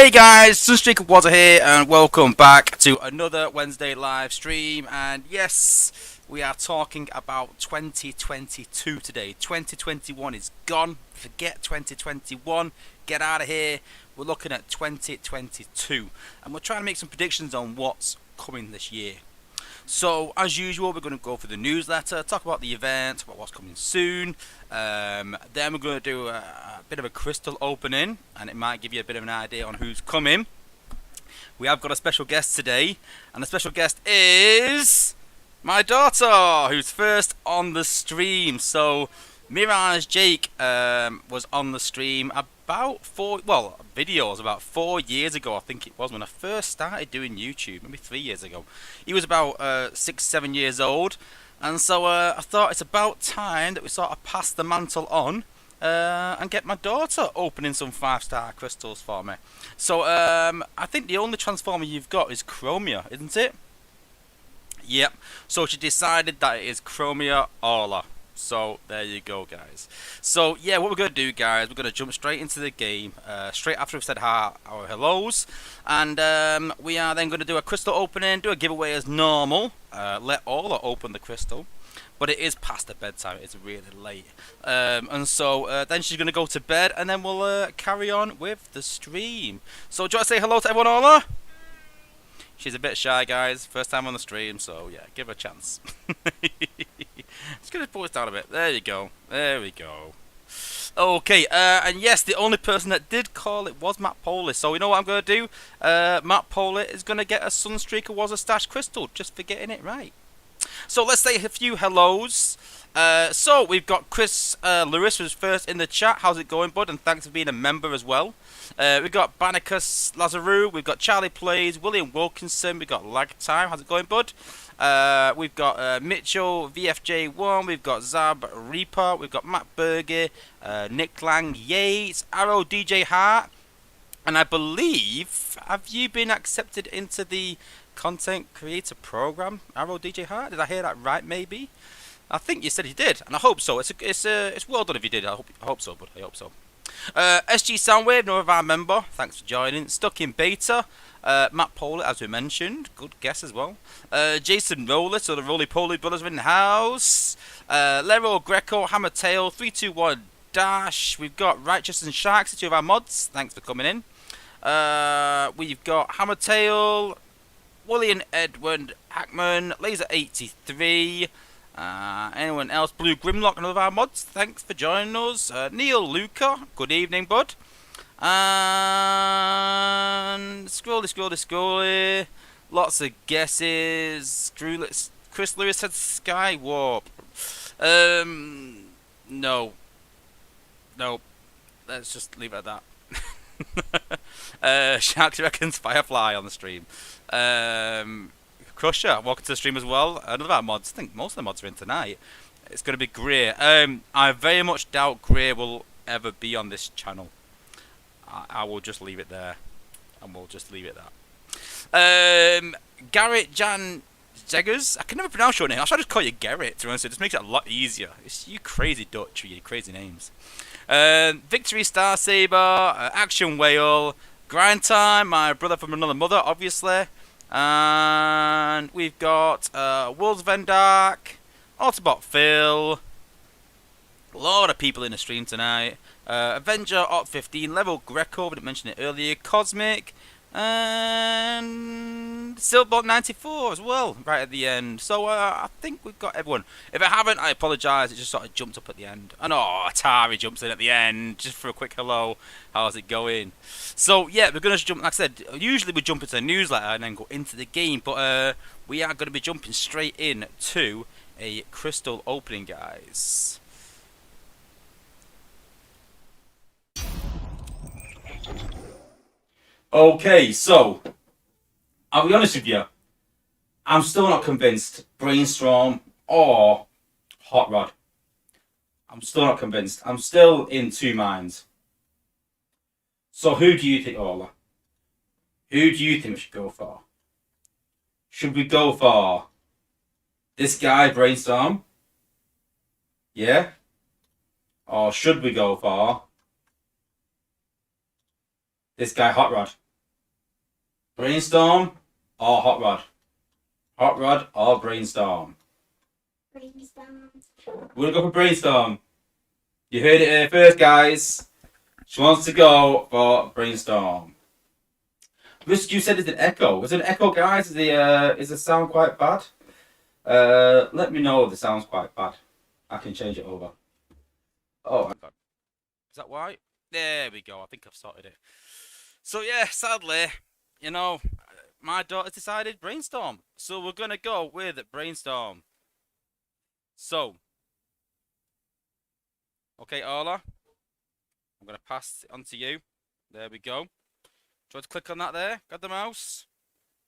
Hey guys, Sunstreaker Wozza here, and welcome back to another Wednesday live stream. And yes, we are talking about 2022 today. 2021 is gone. Forget 2021. Get out of here. We're looking at 2022, and we're trying to make some predictions on what's coming this year. So, as usual, we're going to go for the newsletter, talk about the event, talk about what's coming soon. Then we're going to do a bit of a crystal opening, and it might give you a bit of an idea on who's coming. We have got a special guest today, and the special guest is my daughter, who's first on the stream. So, Mirage Jake was on the stream about videos about 4 years ago, I think it was, when I first started doing YouTube, maybe 3 years ago. He was about 6-7 years old, and so I thought it's about time that we sort of pass the mantle on and get my daughter opening some 5-star crystals for me. So I think the only transformer you've got is Chromia, isn't it? Yep. So she decided that it is Chromia Aula. So there you go, guys. So yeah, what we're going to do, guys, we're going to jump straight into the game, straight after we've said our hellos, and we are then going to do a crystal opening, do a giveaway as normal, let Ola open the crystal, but it is past the bedtime, it's really late, and so then she's going to go to bed, and then we'll carry on with the stream. So do you want to say hello to everyone, Ola? She's a bit shy, guys, first time on the stream, so yeah, give her a chance. Just gonna pull this down a bit. There you go. There we go. Okay, and yes, the only person that did call it was Matt Poley. So you know what I'm gonna do? Matt Poley is gonna get a Sunstreaker Wozza Stash Crystal just for getting it right. So let's say a few hellos. So we've got Chris Lewis, who's first in the chat. How's it going, bud? And thanks for being a member as well. We've got Banicus Lazarou. We've got Charlie Plays, William Wilkinson. We've got Lag Time. How's it going, bud? We've got Mitchell VFJ1, we've got Zab Reaper, we've got Matt Berge, Nick Lang Yates, Arrow DJ Hart, and I believe, have you been accepted into the content creator program, Arrow DJ Hart? Did I hear that right, maybe? I think you said you did, and I hope so. It's well done if you did. I hope so, but I hope so. SG Soundwave, another of our member, thanks for joining. Stuck in Beta, Matt Poley, as we mentioned, good guess as well. Jason Roller, so the Roly Poly brothers are in the house. Lero Greco, Hammertail, 321 Dash. We've got Righteous and Sharks, two of our mods, thanks for coming in. We've got Hammertail, William Edward Hackman, Laser 83. Anyone else? Blue Grimlock, another of our mods, thanks for joining us. Neil Luca, good evening, bud. And scrolly. Lots of guesses. Chris Lewis said Skywarp. No. Let's just leave it at that. Sharks reckons Firefly on the stream. Crusher, welcome to the stream as well. Another of our mods. I think most of the mods are in tonight. It's going to be Grey. I very much doubt Grey will ever be on this channel. I will just leave it there. And we'll just leave it that. Garrett Jan Zeggers. I can never pronounce your name. I should just call you Garrett, to be honest. It just makes it a lot easier. It's you crazy Dutch with your crazy names. Victory Star Saber, Action Whale, Grind Time, my brother from another mother, obviously. And we've got Wolves Vendark, Autobot Phil, a lot of people in the stream tonight. Avenger Ot 15, Level Greco, we didn't mention it earlier, Cosmic, and Silbot 94 as well, right at the end. So I think we've got everyone. If I haven't, I apologise, it just sort of jumped up at the end. And Atari jumps in at the end, just for a quick hello. How's it going? So yeah, we're going to jump, like I said, usually we jump into the newsletter and then go into the game, but we are going to be jumping straight in to a crystal opening, guys. Okay, so I'll be honest with you, I'm still not convinced Brainstorm or Hot Rod. I'm still not convinced. I'm still in two minds. So who do you think, Ola? Who do you think we should go for? Should we go for this guy, Brainstorm? Yeah? Or should we go for this guy, Hot Rod? Brainstorm or hot rod? Hot rod or brainstorm? Brainstorm. We're gonna go for brainstorm. You heard it here first, guys. She wants to go for brainstorm. Risk, you said it's an echo. Was it an echo, guys? Is the sound quite bad? Let me know if the sound's quite bad. I can change it over. Oh, is that why? There we go. I think I've sorted it. So yeah, sadly, you know, my daughter's decided brainstorm. So we're gonna go with brainstorm. So, okay, Orla, I'm gonna pass it on to you. There we go. Try to click on that there. Got the mouse.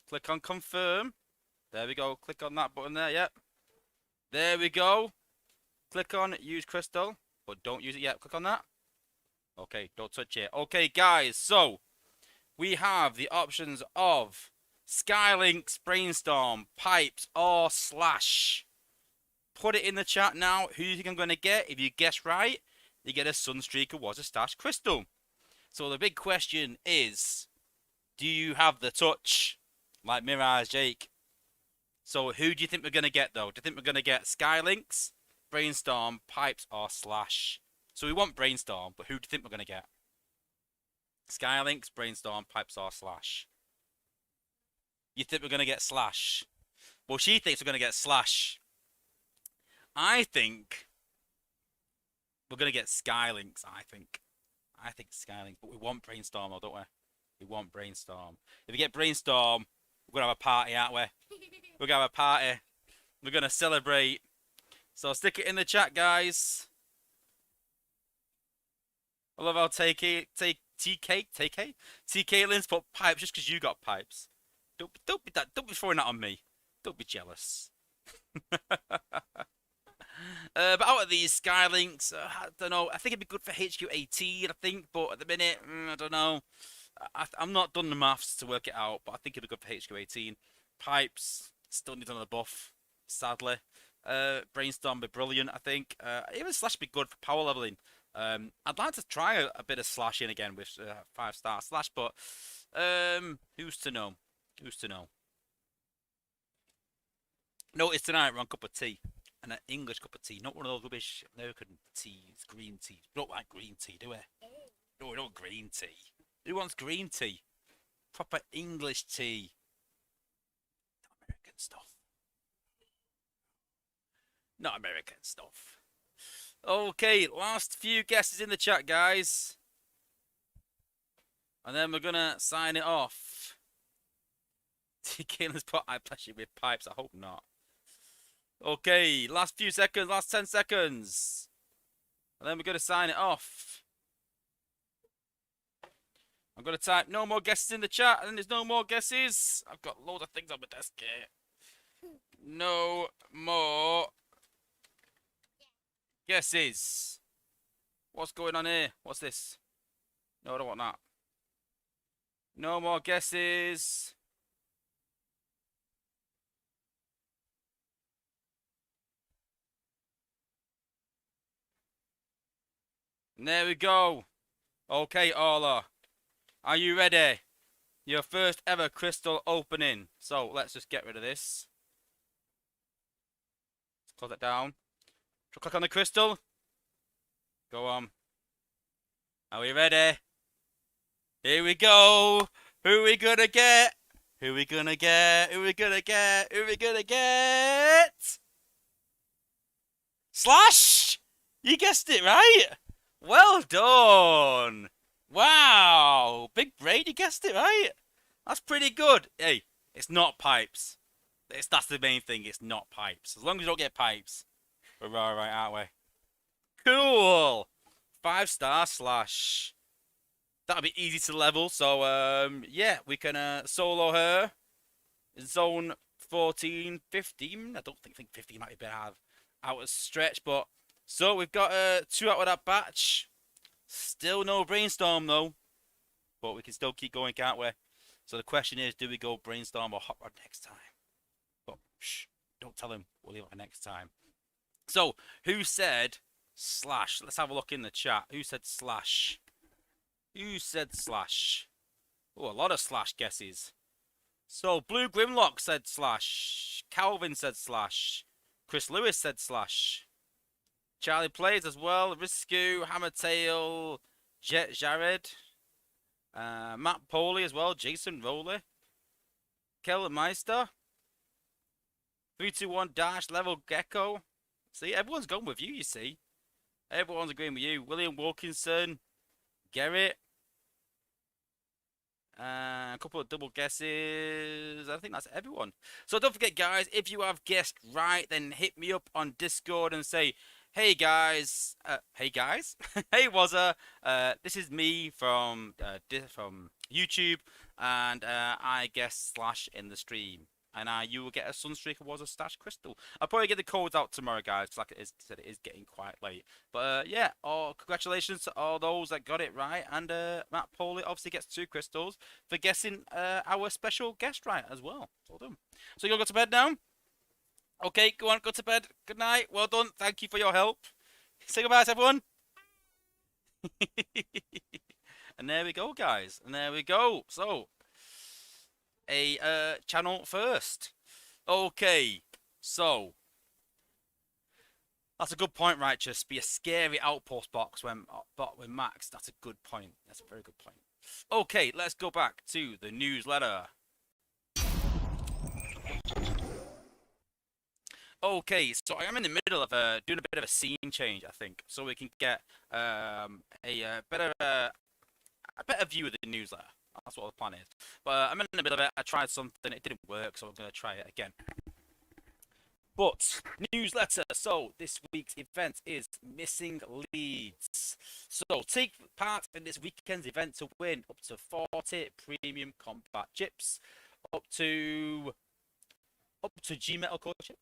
Click on confirm. There we go. Click on that button there. Yep. There we go. Click on use crystal, but don't use it yet. Click on that. Okay, don't touch it. Okay, guys. So we have the options of Skylinks, Brainstorm, Pipes, or Slash. Put it in the chat now. Who do you think I'm going to get? If you guess right, you get a Sunstreaker Wozza Stash Crystal. So the big question is, do you have the touch like Mirage Jake? So who do you think we're going to get, though? Do you think we're going to get Skylinks, Brainstorm, Pipes, or Slash? So we want Brainstorm, but who do you think we're going to get? Skylinks, Brainstorm, Pipes, or Slash? You think we're going to get Slash? Well, she thinks we're going to get Slash. I think we're going to get Skylinks, I think Skylinks, but we want Brainstorm, though, don't we? We want Brainstorm. If we get Brainstorm, we're going to have a party, aren't we? We're going to have a party. We're going to celebrate. So stick it in the chat, guys. I love how TK Lynn's put Pipes just because you got Pipes. Don't be throwing that on me. Don't be jealous. But out of these Skylinks, I don't know. I think it'd be good for HQ18, I think, but at the minute, I don't know. I'm not done the maths to work it out, but I think it'd be good for HQ18. Pipes still need another buff, sadly. Brainstorm be brilliant, I think. Even Slash be good for power leveling. I'd like to try a bit of slashing again with 5-star Slash, but who's to know? Who's to know? Notice tonight we're on cup of tea. And an English cup of tea, not one of those rubbish American teas, green tea. We don't like green tea, do we? No, we don't green tea. Who wants green tea? Proper English tea. Not American stuff. Not American stuff. Okay, last few guesses in the chat, guys. And then we're gonna sign it off. Caitlin's put I pleasure with Pipes, I hope not. Okay, last few seconds, last 10 seconds. And then we're going to sign it off. I'm going to type no more guesses in the chat, and then there's no more guesses. I've got loads of things on my desk here. No more guesses. What's going on here? What's this? No, I don't want that. No more guesses. And there we go. Okay, Orla. Are you ready? Your first ever crystal opening. So let's just get rid of this. Let's close that down. Click on the crystal. Go on. Are we ready? Here we go. Who are we gonna get? Who are we gonna get? Who are we gonna get? Who are we gonna get? Slash! You guessed it right. Well done! Wow! Big brain, you guessed it right. That's pretty good. Hey, it's not Pipes. That's the main thing, it's not Pipes. As long as you don't get Pipes, we're alright, aren't we? Cool! 5-star Slash. That'll be easy to level, so yeah, we can solo her. Zone 14, 15. I don't think 15 might be a bit out of stretch, but so we've got 2 out of that batch. Still no Brainstorm though, but we can still keep going, can't we? So the question is, do we go Brainstorm or Hot Rod next time? But shh, don't tell him. We'll leave it for next time. So who said Slash? Let's have a look in the chat. Who said Slash? Who said Slash? Oh, a lot of Slash guesses. So Blue Grimlock said slash. Calvin said slash. Chris Lewis said slash. Charlie Plays as well. Risku, Hammertail, Jet Jared, Matt Poley as well. Jason Rowley, Kellen Meister, 321 Dash, Level Gecko. See, everyone's gone with you, you see. Everyone's agreeing with you. William Wilkinson, Garrett, a couple of double guesses. I think that's everyone. So don't forget, guys, if you have guessed right, then hit me up on Discord and say, hey guys, hey Wozza, this is me from YouTube, and I guess slash in the stream, and you will get a Sunstreaker Wozza stash crystal. I'll probably get the codes out tomorrow, guys, because like it is getting quite late. But yeah, congratulations to all those that got it right, and Matt Poley obviously gets 2 crystals for guessing our special guest right as well. Well done. So you'll go to bed now. Okay, go on, go to bed. Good night. Well done. Thank you for your help. Say goodbye to everyone. And there we go, guys. And there we go. So, a channel first. Okay, so that's a good point, Righteous. Be a scary outpost box when Max. That's a good point. That's a very good point. Okay, let's go back to the newsletter. Okay, so I am in the middle of doing a bit of a scene change, I think, so we can get a better view of the newsletter. That's what the plan is. But I'm in the middle of it. I tried something, it didn't work, so I'm going to try it again. But newsletter. So this week's event is missing leads. So take part in this weekend's event to win up to 40 premium combat chips, up to G-Metal core chip.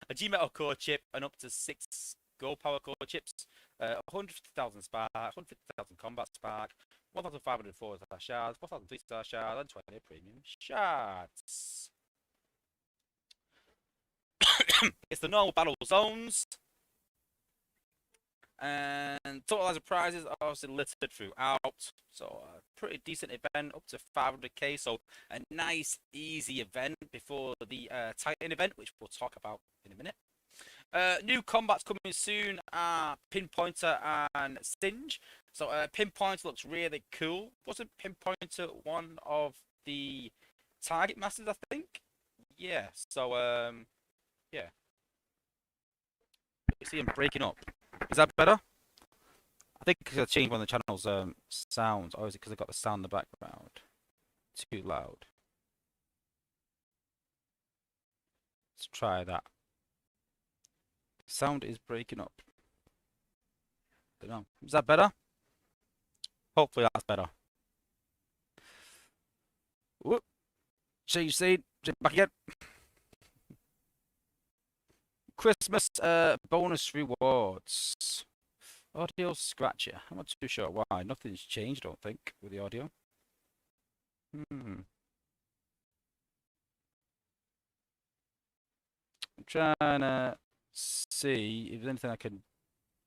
A G-Metal core chip, and up to 6 gold power core chips, 150,000 spark, 150,000 combat spark, 1,500 4-star shards, 4,000 3-star shards, and 20 premium shards. It's the normal battle zones, and total as of prizes are obviously listed throughout. So a pretty decent event, up to 500k. So a nice, easy event before the Titan event, which we'll talk about in a minute. New combats coming soon are Pinpointer and Singe. So Pinpointer looks really cool. Wasn't Pinpointer one of the target masters, I think? Yeah, so yeah. You see him breaking up. Is that better? I think because I changed one of the channel's sounds, or is it because I got the sound in the background too loud? Let's try that. Sound is breaking up. Don't know. Is that better? Hopefully that's better. Whoop. Change scene. Back again. Christmas bonus rewards. Audio scratcher. I'm not too sure why. Nothing's changed, I don't think, with the audio. I'm trying to see if there's anything I can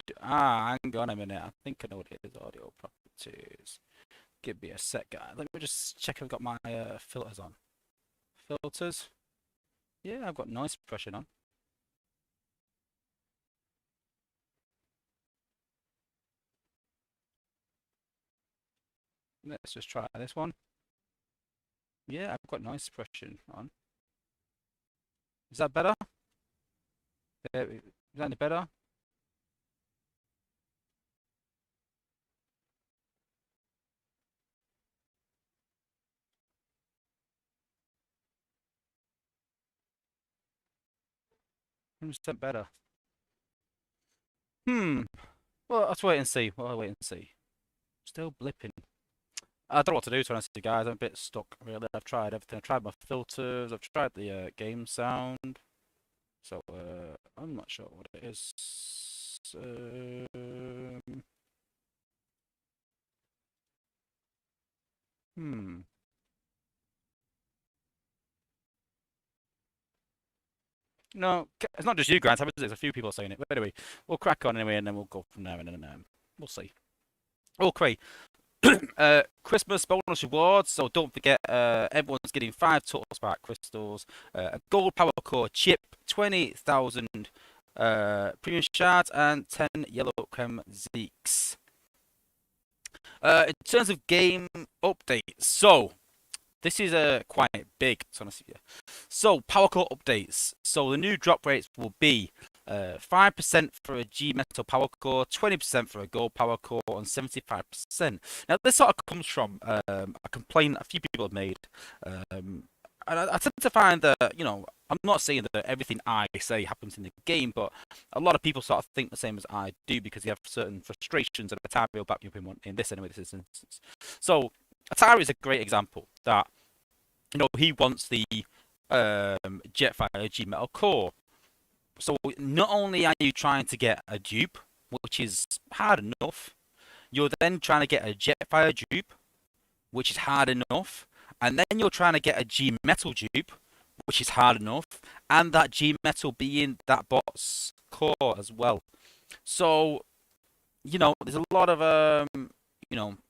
do. Hang on a minute. I think I know what it is. Audio properties. Give me a sec, guys. Let me just check if I've got my filters on. Filters. Yeah, I've got noise suppression on. Let's just try this one. Yeah, I've got noise suppression on. Is that better? Is that any better? % better. Well, let's wait and see. I'll wait and see. Still blipping. I don't know what to do, to be honest with you guys. I'm a bit stuck, really. I've tried everything. I've tried my filters. I've tried the game sound. So, I'm not sure what it is. No, it's not just you, Grant. There's a few people saying it. But anyway, we'll crack on anyway, and then we'll go from there, and then we'll see. Okay. Christmas bonus rewards. So don't forget, everyone's getting 5 total spark crystals, a gold power core chip, 20,000 premium shards, and 10 yellow creme zeeks. In terms of game updates, so this is quite big, to be honest with you. So power core updates. So the new drop rates will be 5% for a G metal power core, 20% for a gold power core, and 75%. Now this sort of comes from a complaint a few people have made, and I tend to find that I'm not saying that everything I say happens in the game, but a lot of people sort of think the same as I do because they have certain frustrations, and Atari will back you up in this anyway. This instance, so Atari is a great example that he wants the Jetfire G metal core. So not only are you trying to get a dupe, which is hard enough, you're then trying to get a Jetfire dupe, which is hard enough, and then you're trying to get a G metal dupe, which is hard enough, and that G metal being that bot's core as well. So there's a lot of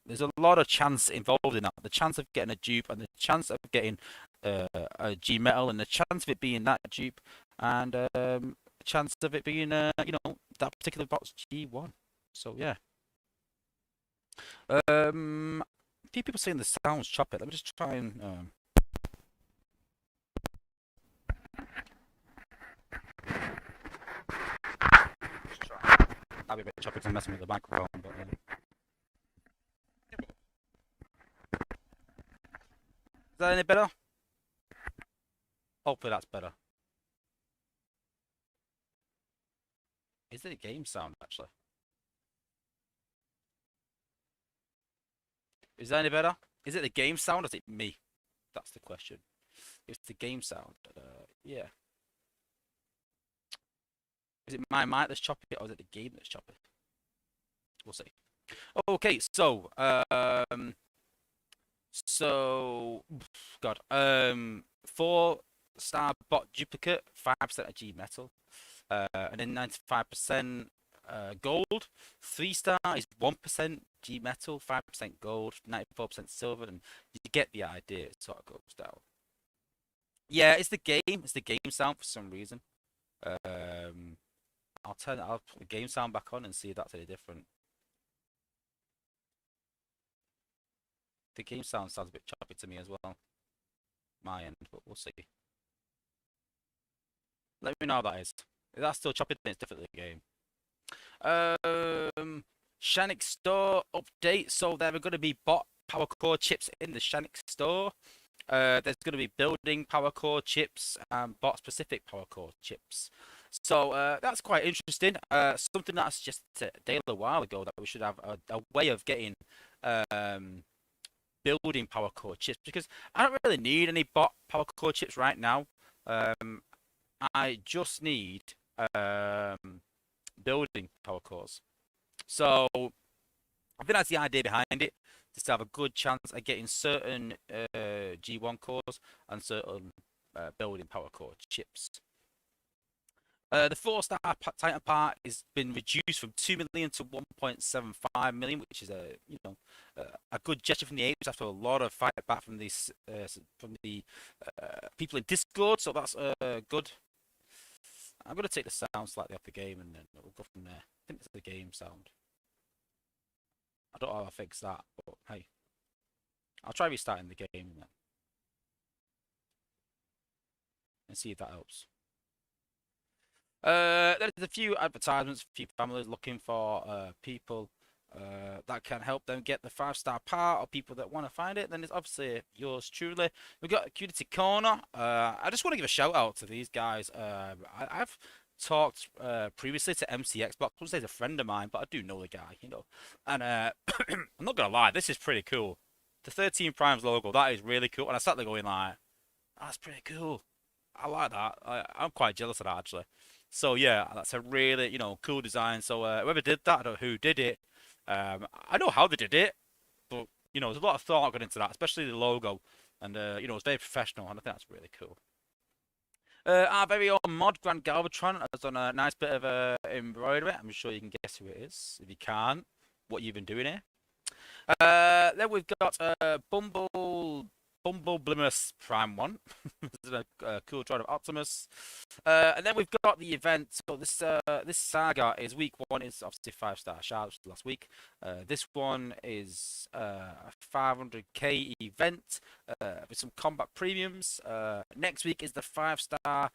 there's a lot of chance involved in that. The chance of getting a dupe, and the chance of getting a G metal, and the chance of it being that dupe, and chance of it being that particular bot's G1. So yeah. A few people saying the sounds choppy. Let me just try and just try. I'll be a bit choppy because I'm messing with the microphone, but is that any better? Hopefully that's better. Is it a game sound actually? Is that any better? Is it the game sound or is it me? That's the question. If it's the game sound, yeah. Is it my mic that's choppy or is it the game that's choppy? We'll see. Okay, so God, 4-star bot duplicate, 5% of G metal, and then 95% gold. 3-star is 1% G metal, 5% gold, 94% silver, and you get the idea. It sort of goes down. Yeah, it's the game. It's the game sound for some reason. I'll put the game sound back on and see if that's any different. The game sounds a bit choppy to me as well. My end, but we'll see. Let me know how that is. If that's still choppy, then it's definitely a game. Shanix store update. So there are going to be bot power core chips in the Shanix store. There's going to be building power core chips and bot specific power core chips. So that's quite interesting. Something that's just a while ago that we should have a way of getting building power core chips, because I don't really need any bot power core chips right now. I just need building power cores. So I think that's the idea behind it, just to have a good chance at getting certain G1 cores and certain building power core chips. The 4-star Titan part has been reduced from 2 million to 1.75 million, which is a good gesture from the apes after a lot of fight back from the people in Discord. So that's good. I'm gonna take the sound slightly off the game and then we'll go from there. I think it's the game sound. I don't know how I fix that, but hey, I'll try restarting the game and see if that helps. There's a few advertisements, a few families looking for people that can help them get the 5-star part, or people that want to find it. Then it's obviously yours truly. We've got a Community Corner. I just want to give a shout out to these guys. I've talked previously to MC Xbox. I wouldn't say he's a friend of mine, but I do know the guy, And I'm not gonna lie, this is pretty cool. The 13 Primes logo, that is really cool. And I sat there going like, that's pretty cool. I like that. I'm quite jealous of that actually. So yeah, that's a really cool design. So whoever did that, I don't know who did it. I know how they did it, but there's a lot of thought going into that, especially the logo, and it's very professional, and I think that's really cool. Our very own mod, Grand Galvatron, has done a nice bit of embroidery. I'm sure you can guess who it is. If you can't, what you've been doing here. Then we've got Bumble Blimus Prime 1. This is a cool droid of Optimus. And then we've got the event. So this saga is week one is obviously 5-star shards last week. This one is a 500k event with some combat premiums. Next week is the 5-star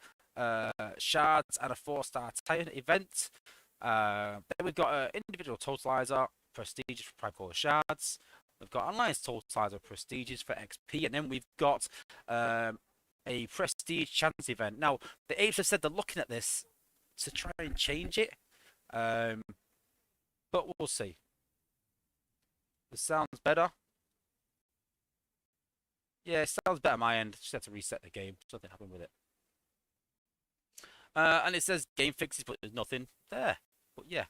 shards and a 4-star Titan event. Then we've got an individual totalizer, prestigious for Prime Core shards. We've got Alliance totalizer, prestigious for XP, and then we've got a prestige chance event. Now, the apes have said they're looking at this to try and change it, um, but we'll see. This sounds better. Yeah, it sounds better on my end. Just had to reset the game. Something happened with it. And it says game fixes, but there's nothing there. But yeah,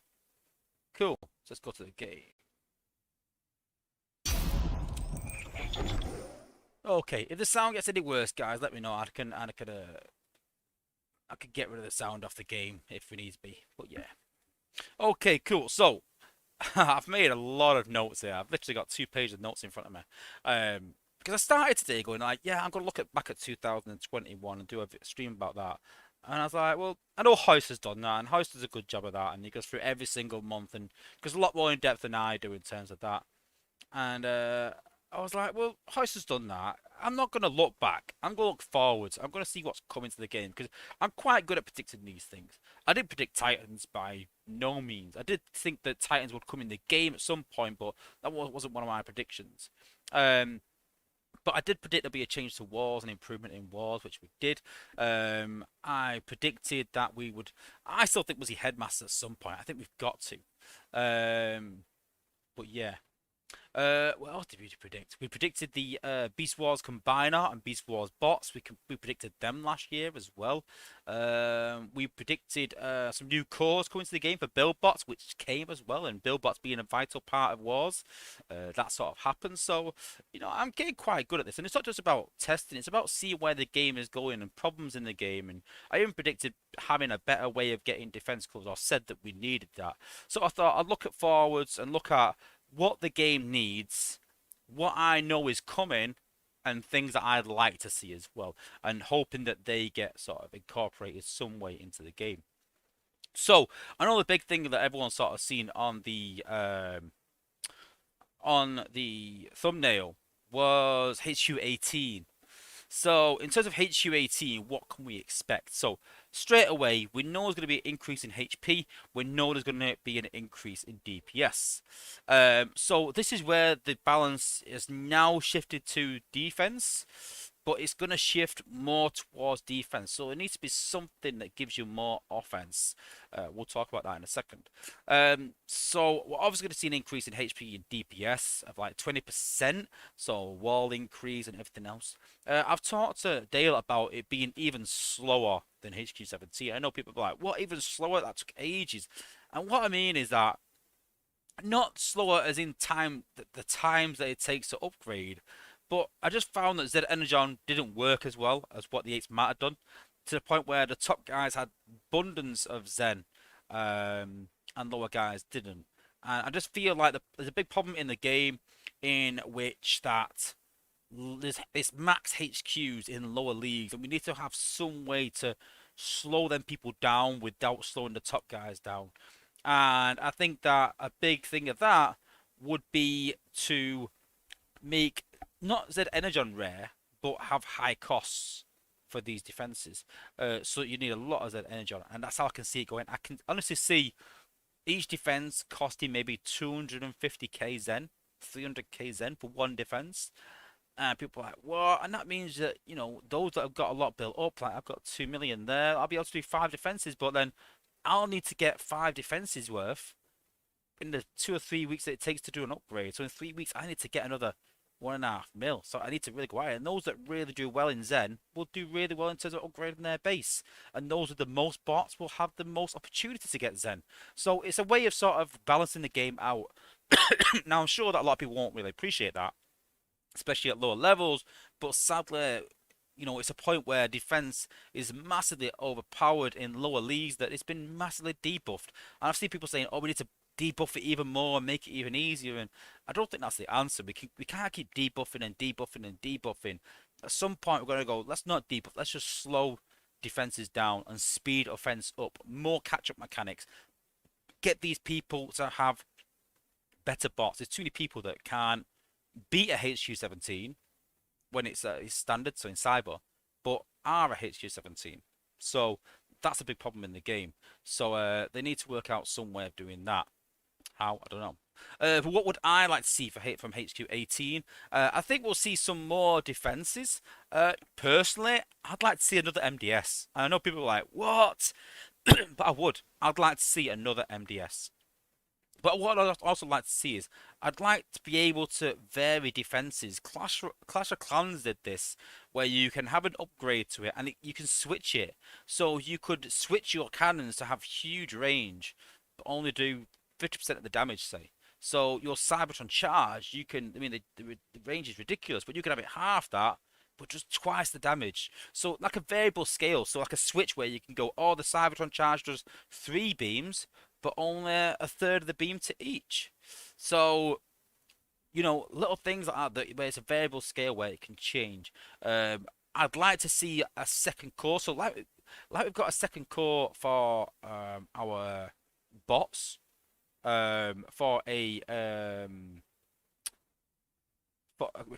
cool. So let's go to the game. Okay, if the sound gets any worse, guys, let me know. I could get rid of the sound off the game if we need to be. But yeah. Okay, cool. So I've made a lot of notes here. I've literally got 2 pages of notes in front of me. Because I started today going like, yeah, I'm gonna look back at 2021 and do a stream about that. And I was like, well, I know Hoist has done that, and Hoist does a good job of that, and he goes through every single month, and goes a lot more in depth than I do in terms of that. And I was like, well, Hoist has done that. I'm not going to look back. I'm going to look forwards. I'm going to see what's coming to the game because I'm quite good at predicting these things. I didn't predict Titans by no means. I did think that Titans would come in the game at some point, but that wasn't one of my predictions. But I did predict there'd be a change to wars and improvement in wars, which we did. I predicted that we would. I still think we'll see headmasters at some point. I think we've got to. But yeah. What else did we predict? We predicted the Beast Wars Combiner and Beast Wars bots. We predicted them last year as well. We predicted some new cores coming to the game for build bots, which came as well, and build bots being a vital part of wars. That sort of happened. So, I'm getting quite good at this, and it's not just about testing; it's about seeing where the game is going and problems in the game. And I even predicted having a better way of getting defense cores, or said that we needed that. So I thought I'd look at forwards and look at what the game needs, what I know is coming, and things that I'd like to see as well, and hoping that they get sort of incorporated some way into the game. So I know the big thing that everyone's sort of seen on the thumbnail was HU18. So in terms of HU18, what can we expect? So straight away, we know there's going to be an increase in HP. We know there's going to be an increase in DPS. So this is where the balance is now shifted to defense, but it's going to shift more towards defense. So it needs to be something that gives you more offense. We'll talk about that in a second. So we're obviously going to see an increase in HP and DPS of like 20%. So wall increase and everything else. I've talked to Dale about it being even slower than HQ17. I know people are like, what, even slower? That took ages. And what I mean is that not slower as in time, the times that it takes to upgrade, but I just found that Z Energon didn't work as well as what the 8s might have done, to the point where the top guys had abundance of Zen, and lower guys didn't. And I just feel like there's a big problem in the game in which that there's max HQs in lower leagues, and we need to have some way to slow them people down without slowing the top guys down. And I think that a big thing of that would be to make not Z Energon rare, but have high costs for these defenses. So you need a lot of Z Energon, and that's how I can see it going. I can honestly see each defense costing maybe 250k Zen, 300k Zen for one defense. And people are like, what? And that means that, those that have got a lot built up, like I've got 2 million there, I'll be able to do 5 defenses, but then I'll need to get 5 defenses worth in the 2 or 3 weeks that it takes to do an upgrade. So in 3 weeks, I need to get another 1.5 mil. So I need to really go out. And those that really do well in Zen will do really well in terms of upgrading their base. And those with the most bots will have the most opportunity to get Zen. So it's a way of sort of balancing the game out. Now, I'm sure that a lot of people won't really appreciate that, especially at lower levels. But sadly, it's a point where defense is massively overpowered in lower leagues, that it's been massively debuffed. And I've seen people saying, oh, we need to debuff it even more and make it even easier. And I don't think that's the answer. We can't keep debuffing and debuffing and debuffing. At some point, we're going to go, let's not debuff, let's just slow defenses down and speed offense up. More catch up mechanics. Get these people to have better bots. There's too many people that can't beat a HQ17 when it's standard, so in cyber, but are a HQ17. So that's a big problem in the game. So they need to work out some way of doing that. How? I don't know. But what would I like to see from HQ18? I think we'll see some more defenses. Personally, I'd like to see another MDS. I know people are like, what? But I would. I'd like to see another MDS. But what I'd also like to see is I'd like to be able to vary defenses. Clash of Clans did this, where you can have an upgrade to it and you can switch it. So you could switch your cannons to have huge range, but only do 50% of the damage, say. So your Cybertron charge, you can, I mean, the range is ridiculous, but you can have it half that, but just twice the damage. So like a variable scale, so like a switch where you can go, oh, the Cybertron charge does 3 beams, but only a third of the beam to each. So, you know, little things like that, where it's a variable scale where it can change. I'd like to see a second core. So like we've got a second core for our bots, for a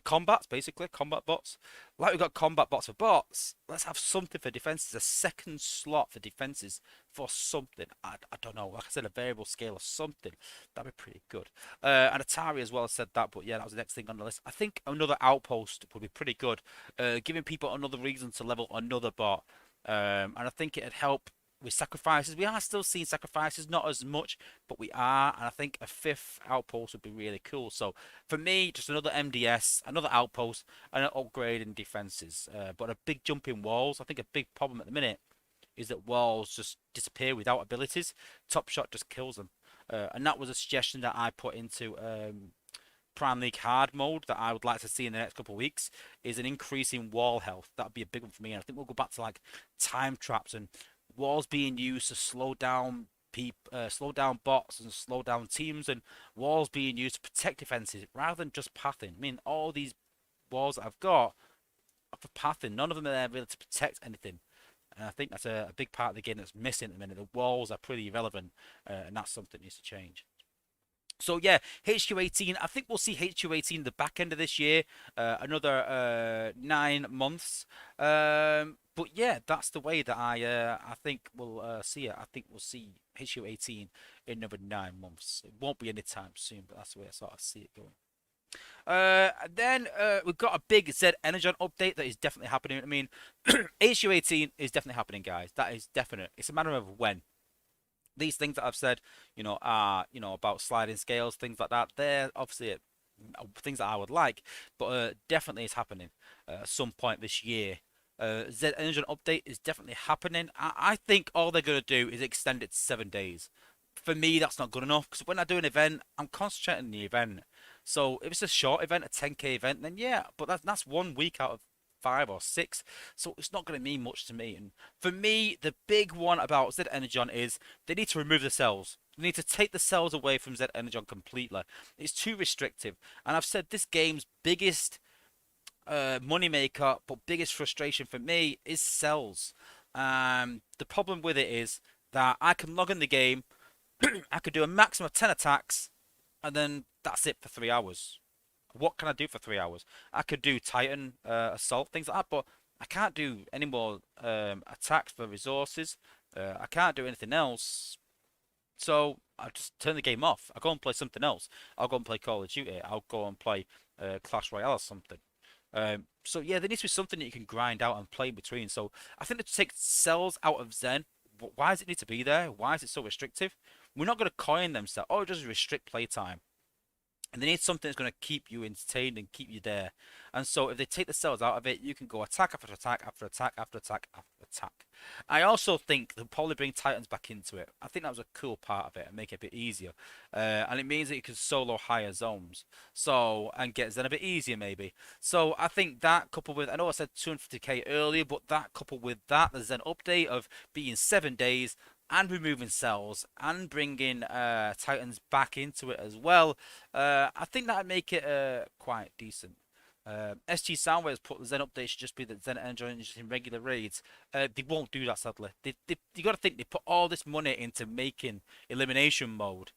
combats, basically combat bots. Like we've got combat bots for bots, let's have something for defenses, a second slot for defenses for something. I don't know, like I said, a variable scale or something. That'd be pretty good. And Atari as well said that, but yeah, that was the next thing on the list. I think another outpost would be pretty good, giving people another reason to level another bot. And I think it'd help with sacrifices. We are still seeing sacrifices, not as much, but we are. And I think a 5th outpost would be really cool. So for me, just another MDS, another outpost, and an upgrade in defenses. But a big jump in walls. I think a big problem at the minute is that walls just disappear without abilities. Top Shot just kills them. And that was a suggestion that I put into Prime League hard mode that I would like to see in the next couple of weeks, is an increase in wall health. That would be a big one for me. And I think we'll go back to like time traps and walls being used to slow down bots and slow down teams, and walls being used to protect defenses rather than just pathing. I mean, all these walls that I've got are for pathing. None of them are there really to protect anything. And I think that's a big part of the game that's missing at the minute. The walls are pretty irrelevant, and that's something that needs to change. So yeah, HQ18. I think we'll see HQ18 the back end of this year, another 9 months. But yeah, that's the way that I think we'll see it. I think we'll see HQ18 in another 9 months. It won't be anytime soon, but that's the way I sort of see it going. Then we've got a big Z Energon update that is definitely happening. I mean, HQ18 is definitely happening, guys. That is definite. It's a matter of when. These things that I've said, are, about sliding scales, things like that. They're obviously things that I would like, but definitely it's happening at some point this year. Z Engine update is definitely happening. I think all they're going to do is extend it to 7 days. For me, that's not good enough, because when I do an event, I'm concentrating on the event. So if it's a short event, a 10k event, then yeah, but that's 1 week out of 5 or 6, so it's not going to mean much to me. And for me, the big one about Z Energon is they need to remove the cells. They need to take the cells away from Z Energon completely. It's too restrictive, and I've said this game's biggest moneymaker, but biggest frustration for me is cells. The problem with it is that I can log in the game, I could do a maximum of 10 attacks, and then that's it for 3 hours. What can I do for 3 hours? I could do Titan assault, things like that, but I can't do any more attacks for resources. I can't do anything else. So I just turn the game off. I'll go and play something else. I'll go and play Call of Duty. I'll go and play Clash Royale or something. So yeah, there needs to be something that you can grind out and play in between. So I think to take cells out of Zen, why does it need to be there? Why is it so restrictive? We're not going to coin them cells. Oh, it just restrict playtime. And they need something that's going to keep you entertained and keep you there. And so if they take the cells out of it, you can go attack after attack after attack after attack after attack. I also think they'll probably bring Titans back into it. I think that was a cool part of it and make it a bit easier. And it means that you can solo higher zones. So, and get Zen a bit easier maybe. So I think that coupled with, I know I said 250k earlier, but that coupled with that, the Zen update of being 7 days, and removing cells and bringing Titans back into it as well, I think that'd make it quite decent. SG Soundwave's put the Zen update should just be that Zen Energy just in regular raids. They won't do that, sadly. You got to think they put all this money into making elimination mode,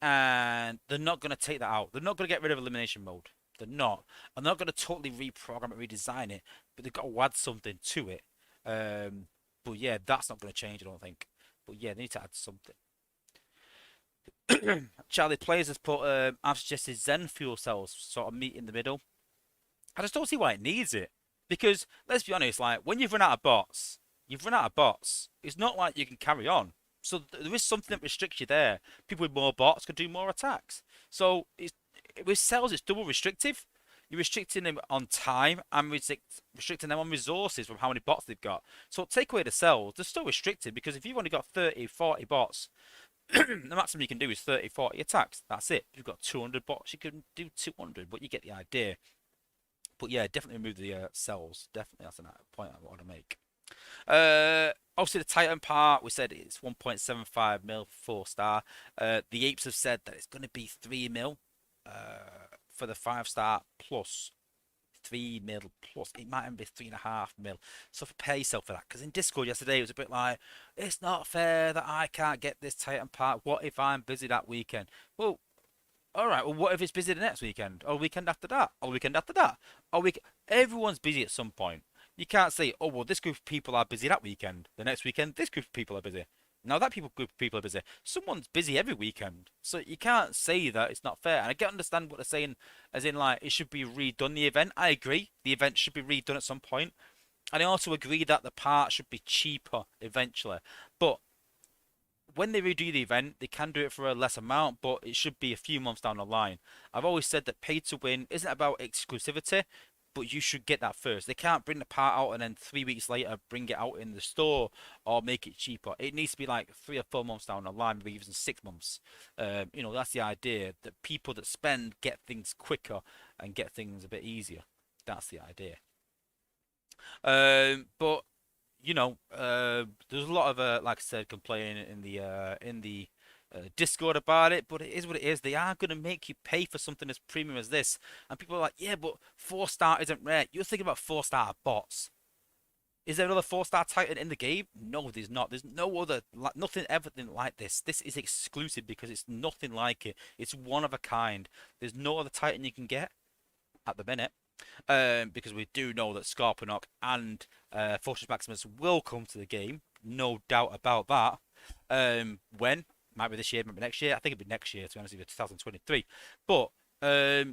and they're not going to take that out. They're not going to get rid of elimination mode. They're not. And they're not going to totally reprogram it, redesign it, but they've got to add something to it. But yeah, that's not going to change, I don't think. But yeah, they need to add something. Charlie Players has put, I've suggested Zen fuel cells sort of meet in the middle. I just don't see why it needs it. Because, let's be honest, like, when you've run out of bots, you've run out of bots. It's not like you can carry on. So there is something that restricts you there. People with more bots can do more attacks. So with cells, it's double restrictive. You're restricting them on time and restricting them on resources from how many bots they've got. So take away the cells, they're still restricted because if you've only got 30, 40 bots, the maximum you can do is 30, 40 attacks. That's it. If you've got 200 bots, you can do 200, but you get the idea. But yeah, definitely remove the cells. Definitely, that's a point I want to make. Obviously, the Titan part, we said it's 1.75 mil for 4-star. The Apes have said that it's going to be 3 mil for the 5-star plus 3 mil plus. It might even be 3.5 mil. So prepare yourself for that. Because in Discord yesterday, it was a bit like, it's not fair that I can't get this Titan part. What if I'm busy that weekend? Well, all right. Well, what if it's busy the next weekend, or weekend after that, or weekend after that, or Everyone's busy at some point. You can't say, oh well, this group of people are busy that weekend. The next weekend, this group of people are busy. Now that group of people are busy. Someone's busy every weekend, so you can't say that it's not fair. And I get understand what they're saying, as in like it should be redone. The event, I agree. The event should be redone at some point, and I also agree that the part should be cheaper eventually. But when they redo the event, they can do it for a less amount, but it should be a few months down the line. I've always said that pay to win isn't about exclusivity, but you should get that first. They can't bring the part out and then 3 weeks later bring it out in the store or make it cheaper. It needs to be like 3 or 4 months down the line, maybe even 6 months. That's the idea, that people that spend get things quicker and get things a bit easier. That's the idea. But there's a lot of like I said, complaining in the Discord about it, but it is what it is. They are going to make you pay for something as premium as this, and people are like, yeah, but 4-star isn't rare. You're thinking about 4-star bots. Is there another 4-star Titan in the game? No, there's not. There's no other, nothing everything like this. This is exclusive because it's nothing like it. It's one of a kind. There's no other Titan you can get at the minute. Because we do know that Scorponok and Fortress Maximus will come to the game, no doubt about that. When? Might be this year, might be next year. I think it'll be next year, to be honest with you, 2023. But, they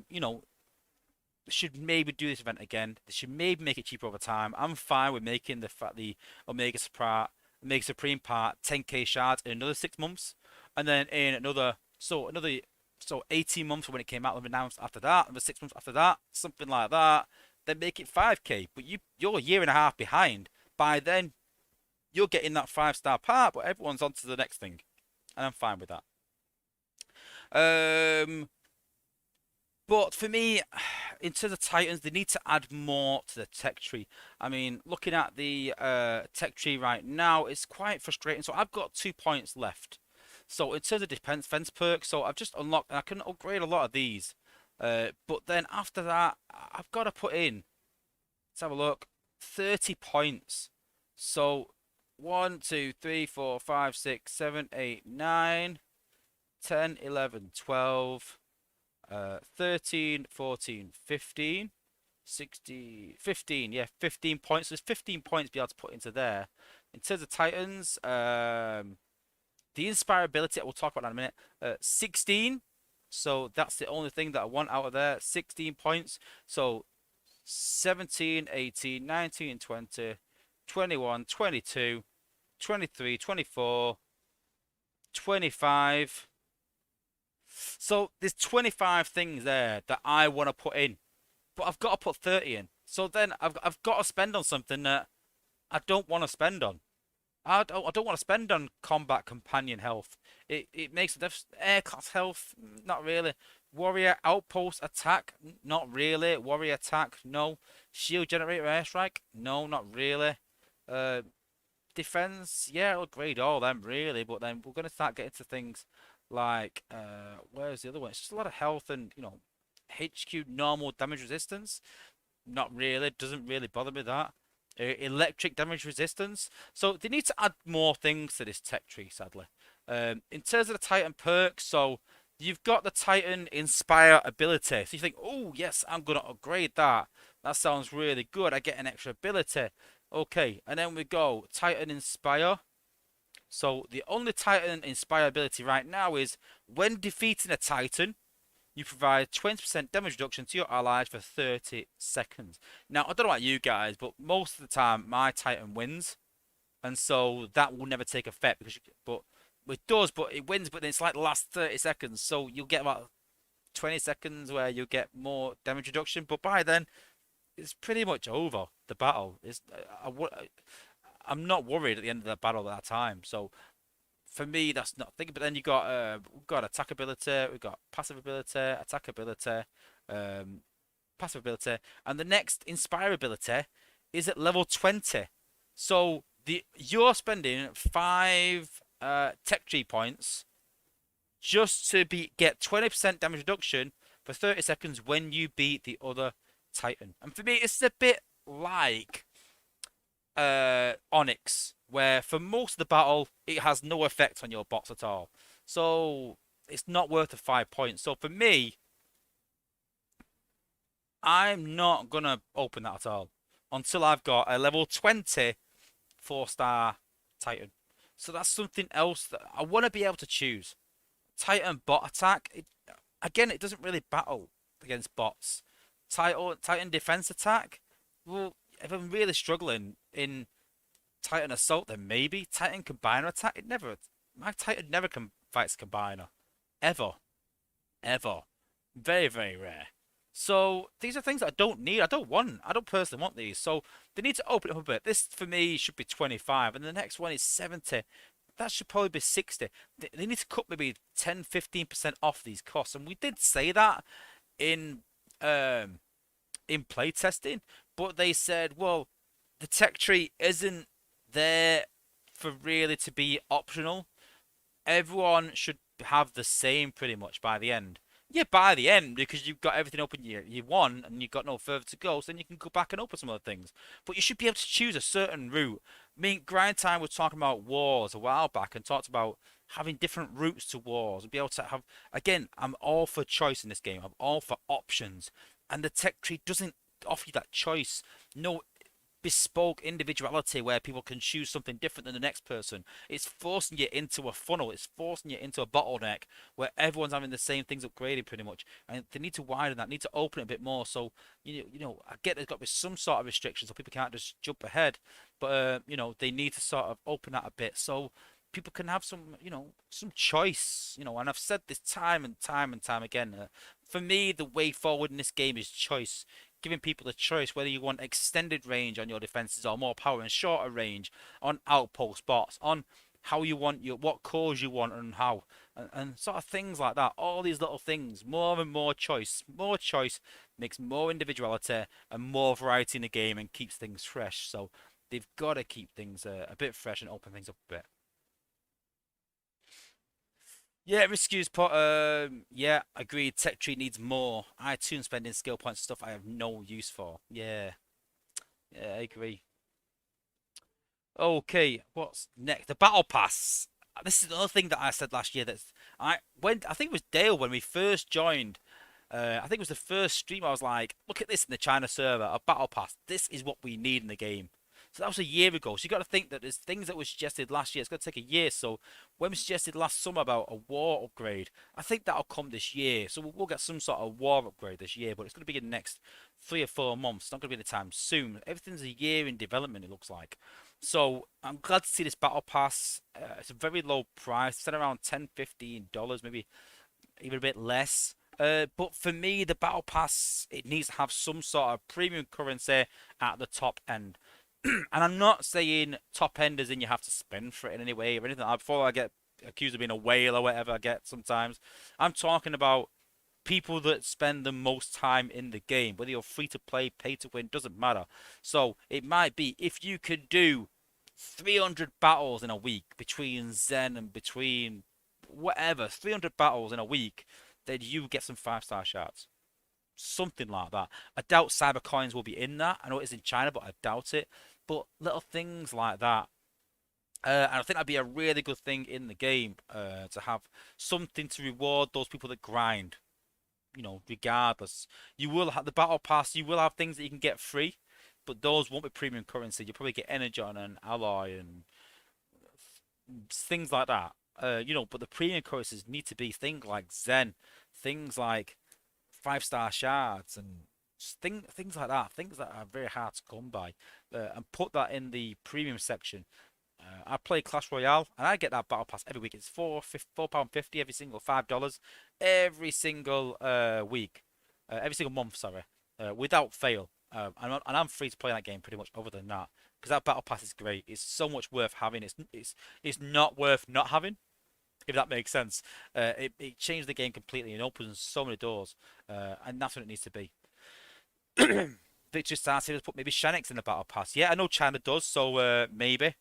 should maybe do this event again. They should maybe make it cheaper over time. I'm fine with making the Omega Supreme part 10k shards in another 6 months, and then in another 18 months when it came out and announced after that, another 6 months after that, something like that. Then make it 5k. But you're a year and a half behind. By then, you're getting that 5-star part, but everyone's on to the next thing, and I'm fine with that. But for me, in terms of Titans, they need to add more to the tech tree. I mean, looking at the tech tree right now, it's quite frustrating. So I've got 2 points left. So in terms of defense perks, so I've just unlocked, and I can upgrade a lot of these. But then after that, I've got to put in, let's have a look, 30 points. So 1, 2, 3, 4, 5, 6, 7, 8, 9, 10, 11, 12, 13, 14, 15, 16, 15, yeah, 15 points. There's 15 points to be able to put into there. In terms of Titans, the inspirability, we'll talk about that in a minute, 16. So that's the only thing that I want out of there, 16 points. So 17, 18, 19, 20, 21, 22, 23, 24, 25. So there's 25 things there that I want to put in, but I've got to put 30 in. So then I've got to spend on something that I don't want to spend on. I don't want to spend on combat companion health. It makes a difference. Air class health, not really. Warrior outpost attack, not really. Warrior attack, no. Shield generator airstrike, no, not really. defense, yeah, it'll upgrade all them really, but then we're gonna start getting to things like where's the other one? It's just a lot of health and HQ normal damage resistance. Not really, doesn't really bother me that. Electric damage resistance. So they need to add more things to this tech tree, sadly. In terms of the Titan perks, so you've got the Titan Inspire ability. So you think, oh yes, I'm gonna upgrade that. That sounds really good. I get an extra ability. Okay, and then we go Titan Inspire. So the only Titan Inspire ability right now is when defeating a Titan, you provide 20% damage reduction to your allies for 30 seconds. Now, I don't know about you guys, but most of the time my Titan wins, and so that will never take effect but it does, but it wins, but then it's like the last 30 seconds, so you'll get about 20 seconds where you get more damage reduction, but by then it's pretty much over the battle. I'm not worried at the end of the battle at that time, so for me, that's not thinking. But then we've got attack ability, we've got passive ability, attack ability, um, passive ability, and the next inspire ability is at level 20. So you're spending 5 tech tree points just to get 20% damage reduction for 30 seconds when you beat the other Titan. And for me, it's a bit like Onyx, where for most of the battle it has no effect on your bots at all. So it's not worth the 5 points. So for me, I'm not gonna open that at all until I've got a level 20 4-star Titan. So that's something else that I want to be able to choose. Titan bot attack. Again, it doesn't really battle against bots. Titan defense attack. Well, if I'm really struggling in Titan assault, then maybe Titan combiner attack. My Titan never fights combiner, ever, ever. Very, very rare. So these are things that I don't need. I don't want. I don't personally want these. So they need to open it up a bit. This for me should be 25, and the next one is 70. That should probably be 60. They need to cut maybe 10, 15% off these costs, and we did say that in um in playtesting, but they said, well, the tech tree isn't there for really to be optional. Everyone should have the same pretty much by the end. Yeah, by the end, because you've got everything open you want and you've got no further to go, so then you can go back and open some other things. But you should be able to choose a certain route. I mean, Grind Time was talking about wars a while back and talked about having different routes to wars and be able to have. Again, I'm all for choice in this game. I'm all for options. And the tech tree doesn't offer you that choice. No bespoke individuality where people can choose something different than the next person. It's forcing you into a funnel. It's forcing you into a bottleneck where everyone's having the same things upgraded pretty much. And they need to widen that, need to open it a bit more. So I get there's got to be some sort of restriction so people can't just jump ahead. But they need to sort of open that a bit so people can have some choice. And I've said this time and time and time again. For me, the way forward in this game is choice, giving people the choice whether you want extended range on your defenses or more power and shorter range on outpost bots, on how you want what cores you want and how, and sort of things like that. All these little things, more and more choice. More choice makes more individuality and more variety in the game and keeps things fresh. So they've got to keep things a bit fresh and open things up a bit. Yeah, excuse pot. Yeah, agreed. Tech tree needs more. I too am spending skill points on stuff I have no use for. Yeah, yeah, I agree. Okay, what's next? The battle pass. This is another thing that I said last year. I think it was Dale when we first joined. I think it was the first stream. I was like, look at this in the China server, a battle pass. This is what we need in the game. So that was a year ago. So you got to think that there's things that were suggested last year. It's going to take a year. So when we suggested last summer about a war upgrade, I think that'll come this year. So we'll get some sort of war upgrade this year, but it's going to be in the next 3 or 4 months. It's not going to be anytime soon. Everything's a year in development, it looks like. So I'm glad to see this battle pass. It's a very low price. It's at around $10, $15, maybe even a bit less. But for me, the battle pass, it needs to have some sort of premium currency at the top end. And I'm not saying top end as in you have to spend for it in any way or anything like that. Before I get accused of being a whale or whatever I get sometimes, I'm talking about people that spend the most time in the game. Whether you're free to play, pay to win, doesn't matter. So it might be if you could do 300 battles in a week between Zen and between whatever, 300 battles in a week, then you get some 5-star shards. Something like that. I doubt cyber coins will be in that. I know it's in China, but I doubt it. But little things like that. And I think that'd be a really good thing in the game to have something to reward those people that grind. Regardless, you will have the battle pass. You will have things that you can get free, but those won't be premium currency. You'll probably get Energon and Alloy and things like that. But the premium currencies need to be things like Zen, things like 5-star shards, and things like that. Things that are very hard to come by, and put that in the premium section. I play Clash Royale and I get that battle pass every week. It's £4.50 every single $5 every single week, every single month. Sorry, without fail. And I'm free to play that game pretty much. Other than that, because that battle pass is great. It's so much worth having. It's not worth not having. If that makes sense, it changed the game completely and opens so many doors, and that's what it needs to be. Victory Star Series put maybe Shanix in the battle pass. Yeah, I know China does, so maybe.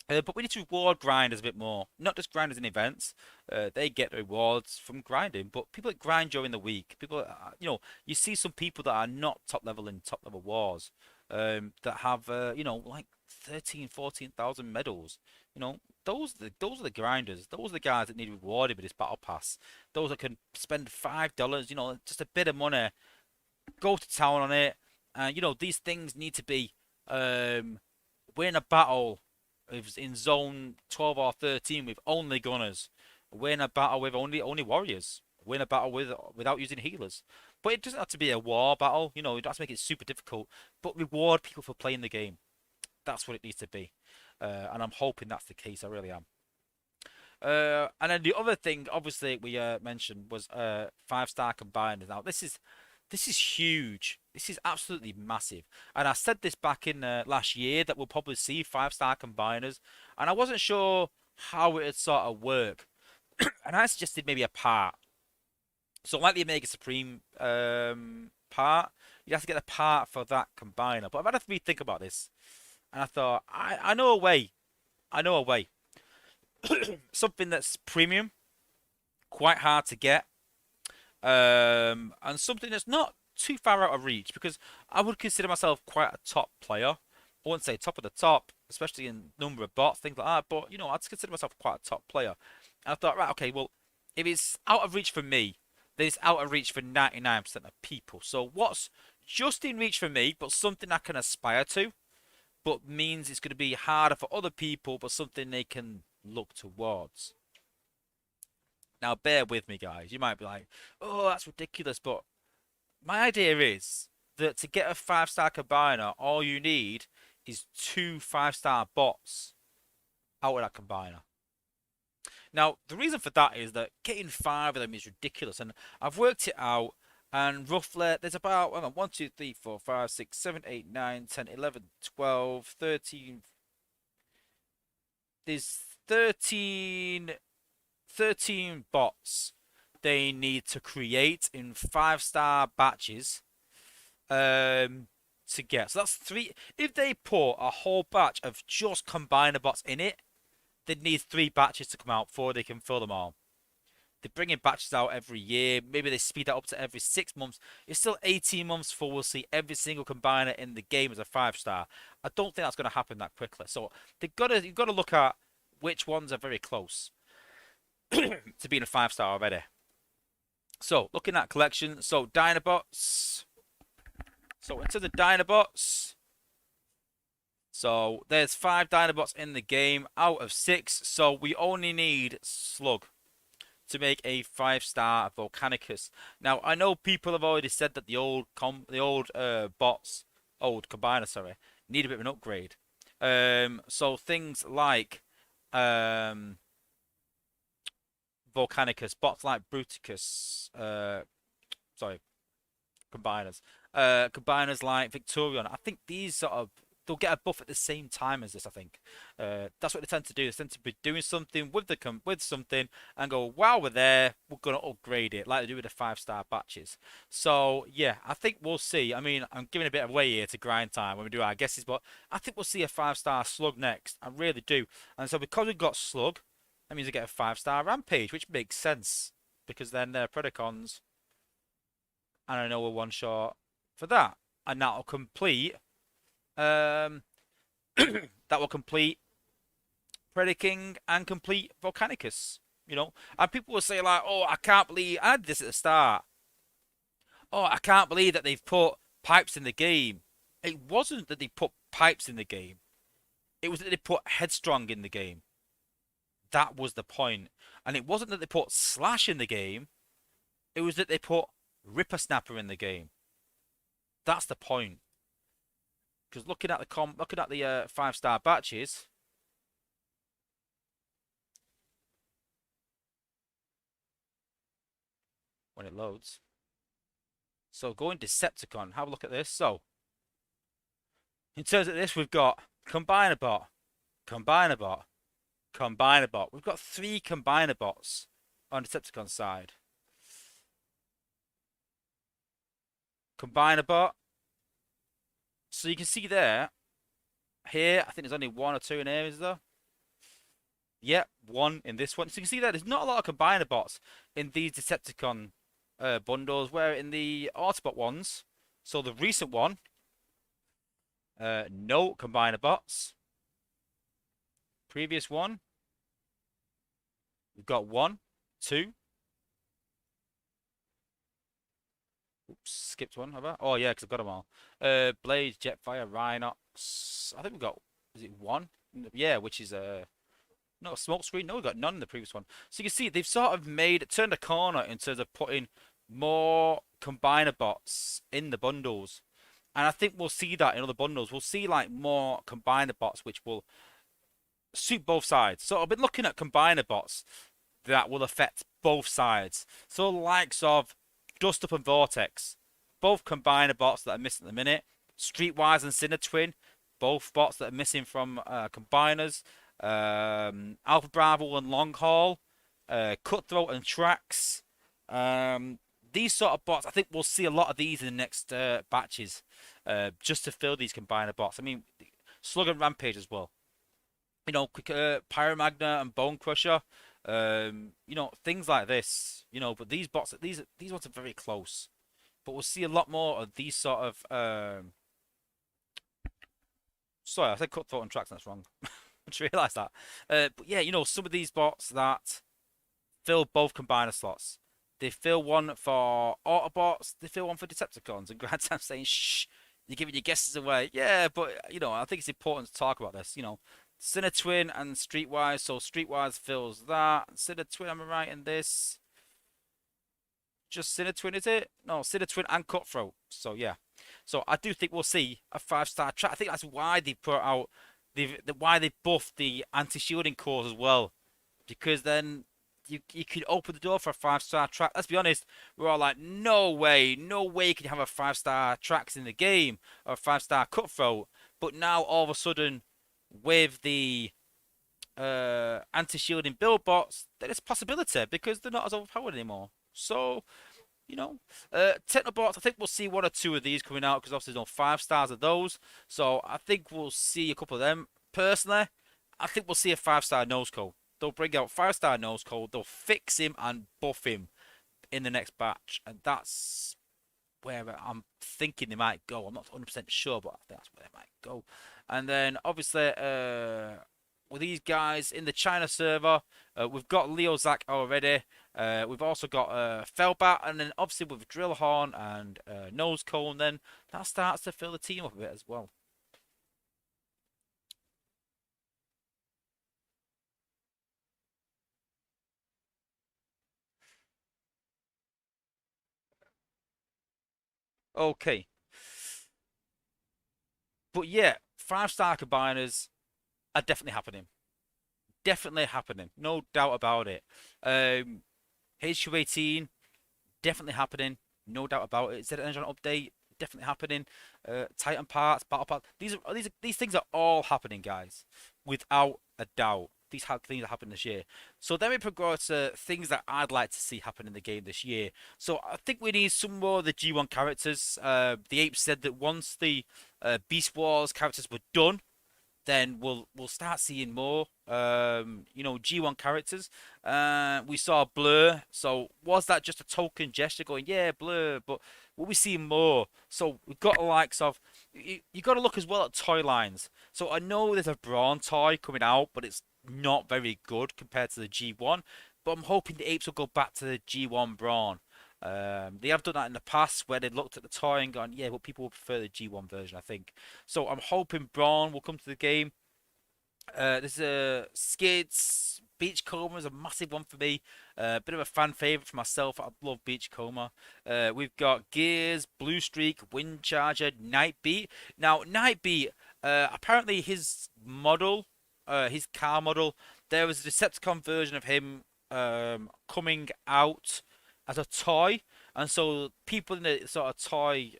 But we need to reward grinders a bit more. Not just grinders in events. They get rewards from grinding. But people that grind during the week, you see some people that are not top level in top level wars, that have, like 13, 14,000 medals. Those are the grinders. Those are the guys that need rewarded with this battle pass. Those that can spend $5, just a bit of money, go to town on it. And, these things need to be, win a battle in zone 12 or 13 with only gunners, win a battle with only warriors, win a battle without using healers. But it doesn't have to be a war battle, you don't have to make it super difficult, but reward people for playing the game. That's what it needs to be, and I'm hoping that's the case. I really am. And then the other thing, obviously, we mentioned was 5-star combiners. Now this is huge. This is absolutely massive. And I said this back in last year that we'll probably see 5-star combiners. And I wasn't sure how it would sort of work. And I suggested maybe a part. So like the Omega Supreme part, you have to get a part for that combiner. But I've had to rethink about this. And I thought, I know a way. I know a way. Something that's premium, quite hard to get, and something that's not too far out of reach, because I would consider myself quite a top player. I wouldn't say top of the top, especially in number of bots, things like that, but I'd consider myself quite a top player. And I thought, right, okay, well, if it's out of reach for me, then it's out of reach for 99% of people. So what's just in reach for me, but something I can aspire to, but means it's going to be harder for other people, but something they can look towards. Now, bear with me, guys. You might be like, oh, that's ridiculous. But my idea is that to get a 5-star combiner, all you need is 2 5-star bots out of that combiner. Now, the reason for that is that getting 5 of them is ridiculous. And I've worked it out. And roughly, there's about, 1, 2, 3, 4, 5, 6, 7, 8, 9, 10, 11, 12, 13. There's 13 bots they need to create in 5-star batches to get. So that's 3. If they put a whole batch of just combiner bots in it, they'd need 3 batches to come out before they can fill them all. They're bringing batches out every year. Maybe they speed that up to every 6 months. It's still 18 months before we'll see every single combiner in the game as a 5-star. I don't think that's going to happen that quickly. So you've got to look at which ones are very close to being a 5-star already. So looking at collection. So Dinobots. So into the Dinobots. So there's 5 Dinobots in the game out of 6. So we only need Slug to make a 5-star Volcanicus. Now I know people have already said that the old bots, old combiner, sorry, need a bit of an upgrade. So things like Volcanicus, bots like Bruticus, sorry, combiners like Victorion. I think these sort of they'll get a buff at the same time as this. I think that's what they tend to do. They tend to be doing something with with something and go, while we're there, we're gonna upgrade it, like they do with the 5-star batches. So yeah, I think we'll see. I mean, I'm giving a bit of away here to grind time when we do our guesses, but I think we'll see a 5-star slug next. I really do. And so because we've got slug, that means we get a 5-star rampage, which makes sense because then they're Predacons, and I know we're one short for that, and that'll complete. Um, that will complete Predaking and complete Volcanicus. And people will say like, "Oh, I can't believe I had this at the start. Oh, I can't believe that they've put pipes in the game." It wasn't that they put pipes in the game. It was that they put Headstrong in the game. That was the point. And it wasn't that they put Slash in the game. It was that they put Ripper Snapper in the game. That's the point. Because looking at the 5-star batches, when it loads. So going Decepticon, have a look at this. So in terms of this, we've got Combiner-Bot, Combiner-Bot, Combiner-Bot. We've got 3 Combiner-Bots on Decepticon side. Combiner-Bot. So you can see there, here, I think there's only 1 or 2 in here, is there? Yep, 1 in this one. So you can see there, there's not a lot of Combiner-Bots in these Decepticon bundles, where in the Autobot ones, so the recent one, no Combiner-Bots. Previous one, we've got 1, 2. Oops, skipped one, have I? Oh yeah, because I've got them all. Blaze, Jetfire, Rhinox. I think we've got, is it 1? Yeah, which is not a smoke screen. No, we've got none in the previous one. So you can see they've sort of turned a corner in terms of putting more Combiner-Bots in the bundles. And I think we'll see that in other bundles. We'll see like more Combiner-Bots which will suit both sides. So I've been looking at Combiner-Bots that will affect both sides. So likes of Dust Up and Vortex, both Combiner-Bots that are missing at the minute. Streetwise and Sinner Twin, both bots that are missing from combiners. Alpha Bravo and Long Haul, Cutthroat and Trax. These sort of bots, I think we'll see a lot of these in the next batches, just to fill these Combiner-Bots. I mean, Slug and Rampage as well. Pyromagna and Bone Crusher. Things like this. But these bots, these ones are very close. But we'll see a lot more of these sort of. Sorry, I said Cutthroat and Trax. That's wrong. I just realised that. But yeah, some of these bots that fill both combiner slots. They fill one for Autobots. They fill one for Decepticons. And Grant, I'm saying, shh, you're giving your guesses away. Yeah, but I think it's important to talk about this. Sinner Twin and Streetwise. So Streetwise fills that. Sinner Twin, am I right in this? Just Sinner Twin, is it? No, Sinner Twin and Cutthroat. So yeah. So I do think we'll see a 5-star track. I think that's why they put out why they buffed the anti-shielding cores as well, because then you could open the door for a 5-star track. Let's be honest, we're all like, no way you can have a 5-star tracks in the game or a 5-star Cutthroat. But now all of a sudden, with the anti-shielding build bots, there is a possibility because they're not as overpowered anymore. So Technobots, I think we'll see 1 or 2 of these coming out because obviously there's no 5-stars of those. So I think we'll see a couple of them. Personally, I think we'll see a 5-star nose code. They'll bring out 5-star nose code. They'll fix him and buff him in the next batch, and that's where I'm thinking they might go. I'm not 100% sure, but I think that's where they might go. And then obviously with these guys in the China server, we've got Leo Zack already. We've also got Felbat, and then obviously with Drillhorn and Nose Cone, then that starts to fill the team up a bit as well. Okay. But yeah, 5-star combiners are definitely happening. Definitely happening. No doubt about it. HU18, definitely happening. No doubt about it. Z Energon update, definitely happening. Titan parts, battle parts. These things are all happening, guys, without a doubt. Things are happening this year. So then we progress to things that I'd like to see happen in the game this year. So I think we need some more of the G1 characters. The Ape said that once the Beast Wars characters were done, then we'll start seeing more G1 characters. We saw Blur, so was that just a token gesture going, yeah, Blur, but will we see more? So we've got the likes of you got to look as well at toy lines. So I know there's a Brawn toy coming out, but it's not very good compared to the G1, but I'm hoping the apes will go back to the G1 Brawn. They have done that in the past where they looked at the toy and gone, yeah, but people will prefer the G1 version, I think. So I'm hoping Braun will come to the game. There's Skids. Beachcomber is a massive one for me. Bit of a fan favorite for myself. I love Beachcomber. We've got Gears, Blue Streak, Wind Charger, Nightbeat. Now, Nightbeat, apparently his car model, there was a Decepticon version of him coming out as a toy, and so people in the sort of toy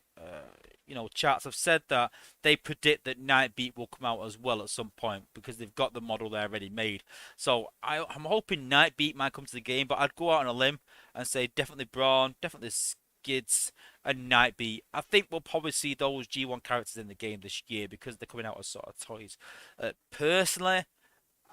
chats have said that they predict that Nightbeat will come out as well at some point because they've got the model there already made. So I'm hoping Nightbeat might come to the game, but I'd go out on a limb and say definitely Brawn, definitely Skids, and Nightbeat. I think we'll probably see those G1 characters in the game this year because they're coming out as sort of toys. Personally,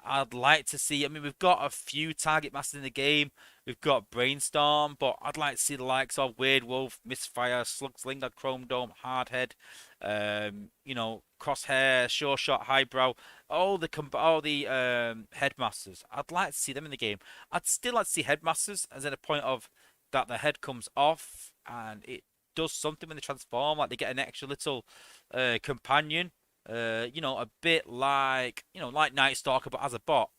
I'd like to see. I mean, we've got a few target masters in the game. We've got Brainstorm, but I'd like to see the likes of Weird Wolf, Misfire, Slugslinger, Chrome Dome, Hardhead, Crosshair, Sure Shot, Highbrow, all the headmasters. I'd like to see them in the game. I'd still like to see headmasters, as in a point of that the head comes off and it does something when they transform, like they get an extra little companion. A bit like Night Stalker, but as a bot,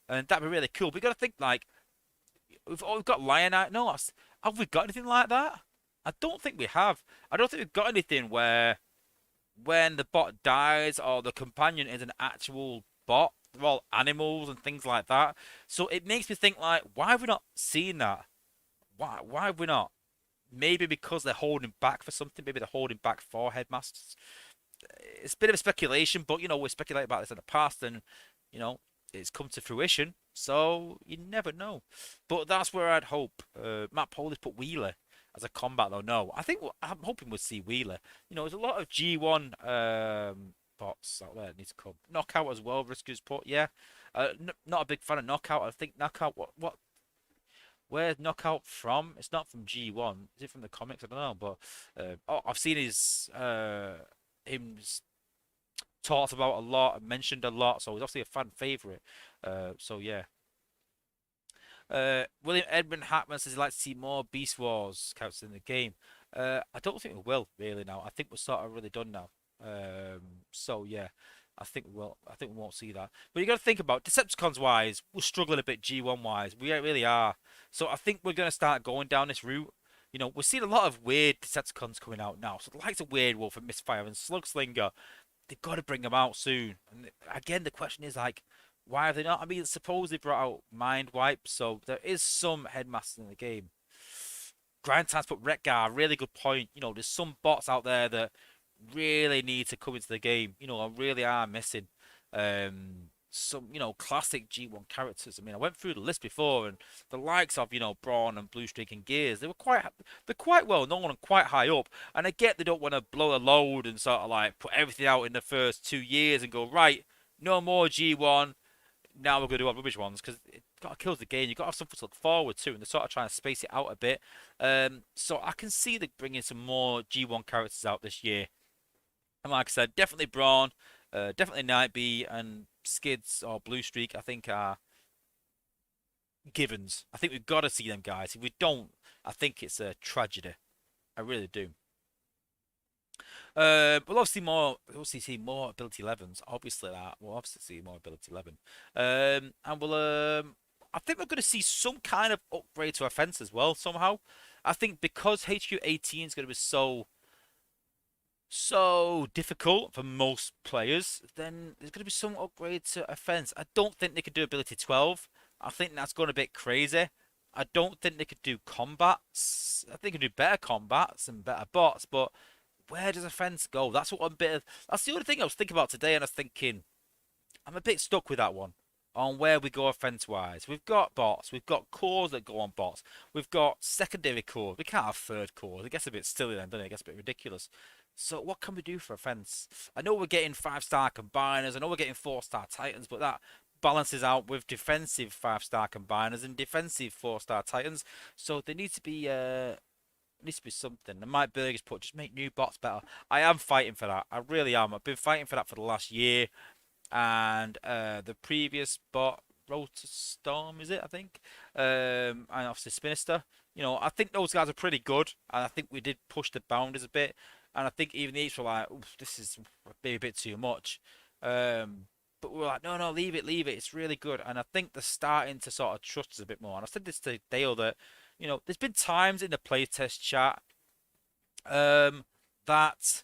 and that'd be really cool. But you got to think like we've got Lionite. No, have we got anything like that? I don't think we have. I don't think we've got anything where when the bot dies or the companion is an actual bot, they're all animals and things like that. So it makes me think like, why have we not seen that? Why have we not? Maybe because they're holding back for something. Maybe they're holding back for headmasters. It's a bit of a speculation, but we speculated about this in the past, and you know, it's come to fruition. So you never know. But that's where I'd hope. Matt Polish put Wheeler as a combat, though. No, I'm hoping we'll see Wheeler. There's a lot of G1 bots out there that need to come. Knockout as well. Risker's put, yeah. Not a big fan of Knockout. I think Knockout. Where's Knockout from? It's not from G1. Is it from the comics? I don't know. But I've seen him talked about a lot, mentioned a lot, so he's obviously a fan favorite. So yeah. William Edmund Hackman says he'd like to see more Beast Wars characters in the game. I don't think we will really now. I think we're sort of really done now. So yeah, I think we will. I think we won't see that. But you got to think about Decepticons wise, we're struggling a bit G1 wise. We really are. So I think we're gonna start going down this route. We're seeing a lot of weird Decepticons coming out now. So the likes of Weird Wolf and Misfire and Slugslinger, they've got to bring them out soon. And again, the question is like, why have they not? I mean, suppose they brought out Mind Wipe, so there is some headmasters in the game. Grind Times put Retgar, really good point. There's some bots out there that really need to come into the game. I really are missing some, classic G1 characters. I mean, I went through the list before, and the likes of, Brawn and Blue Streak and Gears, they're quite well known and quite high up. And I get they don't want to blow a load and sort of like put everything out in the first 2 years and go, right, no more G1. Now we're going to do our rubbish ones because it got to kill the game. You've got to have something to look forward to, and they're sort of trying to space it out a bit. So I can see them bringing some more G1 characters out this year. And like I said, definitely Brawn, definitely Nightbeat, and Skids or Blue Streak, I think are givens. I think we've got to see them guys. If we don't, I think it's a tragedy. I really do. We'll obviously see more ability 11s. Obviously that we'll obviously see more ability 11. And I think we're going to see some kind of upgrade to offense as well somehow. I think because HQ 18 is going to be so difficult for most players, then there's going to be some upgrade to offense. I don't think they could do ability 12. I think that's going a bit crazy. I don't think they could do combats. I think they could do better combats and better bots, but where does a fence go? That's what I'm bit of. That's the only thing I was thinking about today, and I was thinking I'm a bit stuck with that one on where we go offense wise. We've got bots, we've got cores that go on bots, we've got secondary cores. We can't have third cores. It gets a bit silly then, doesn't it? It gets a bit ridiculous. So what can we do for offense? I know we're getting 5-star combiners. I know we're getting 4-star titans, but that balances out with defensive 5-star combiners and defensive 4-star titans. So there needs to be something. And Mike Burgess put just make new bots better. I am fighting for that. I really am. I've been fighting for that for the last year. And the previous bot, Rotor Storm, is it? I think. And obviously Spinister. You know, I think those guys are pretty good, and I think we did push the boundaries a bit. And I think even the Eats were like, this is maybe a bit too much. But we were like, no, no, leave it, leave it. It's really good. And I think they're starting to sort of trust us a bit more. And I said this to Dale that, you know, there's been times in the playtest chat that,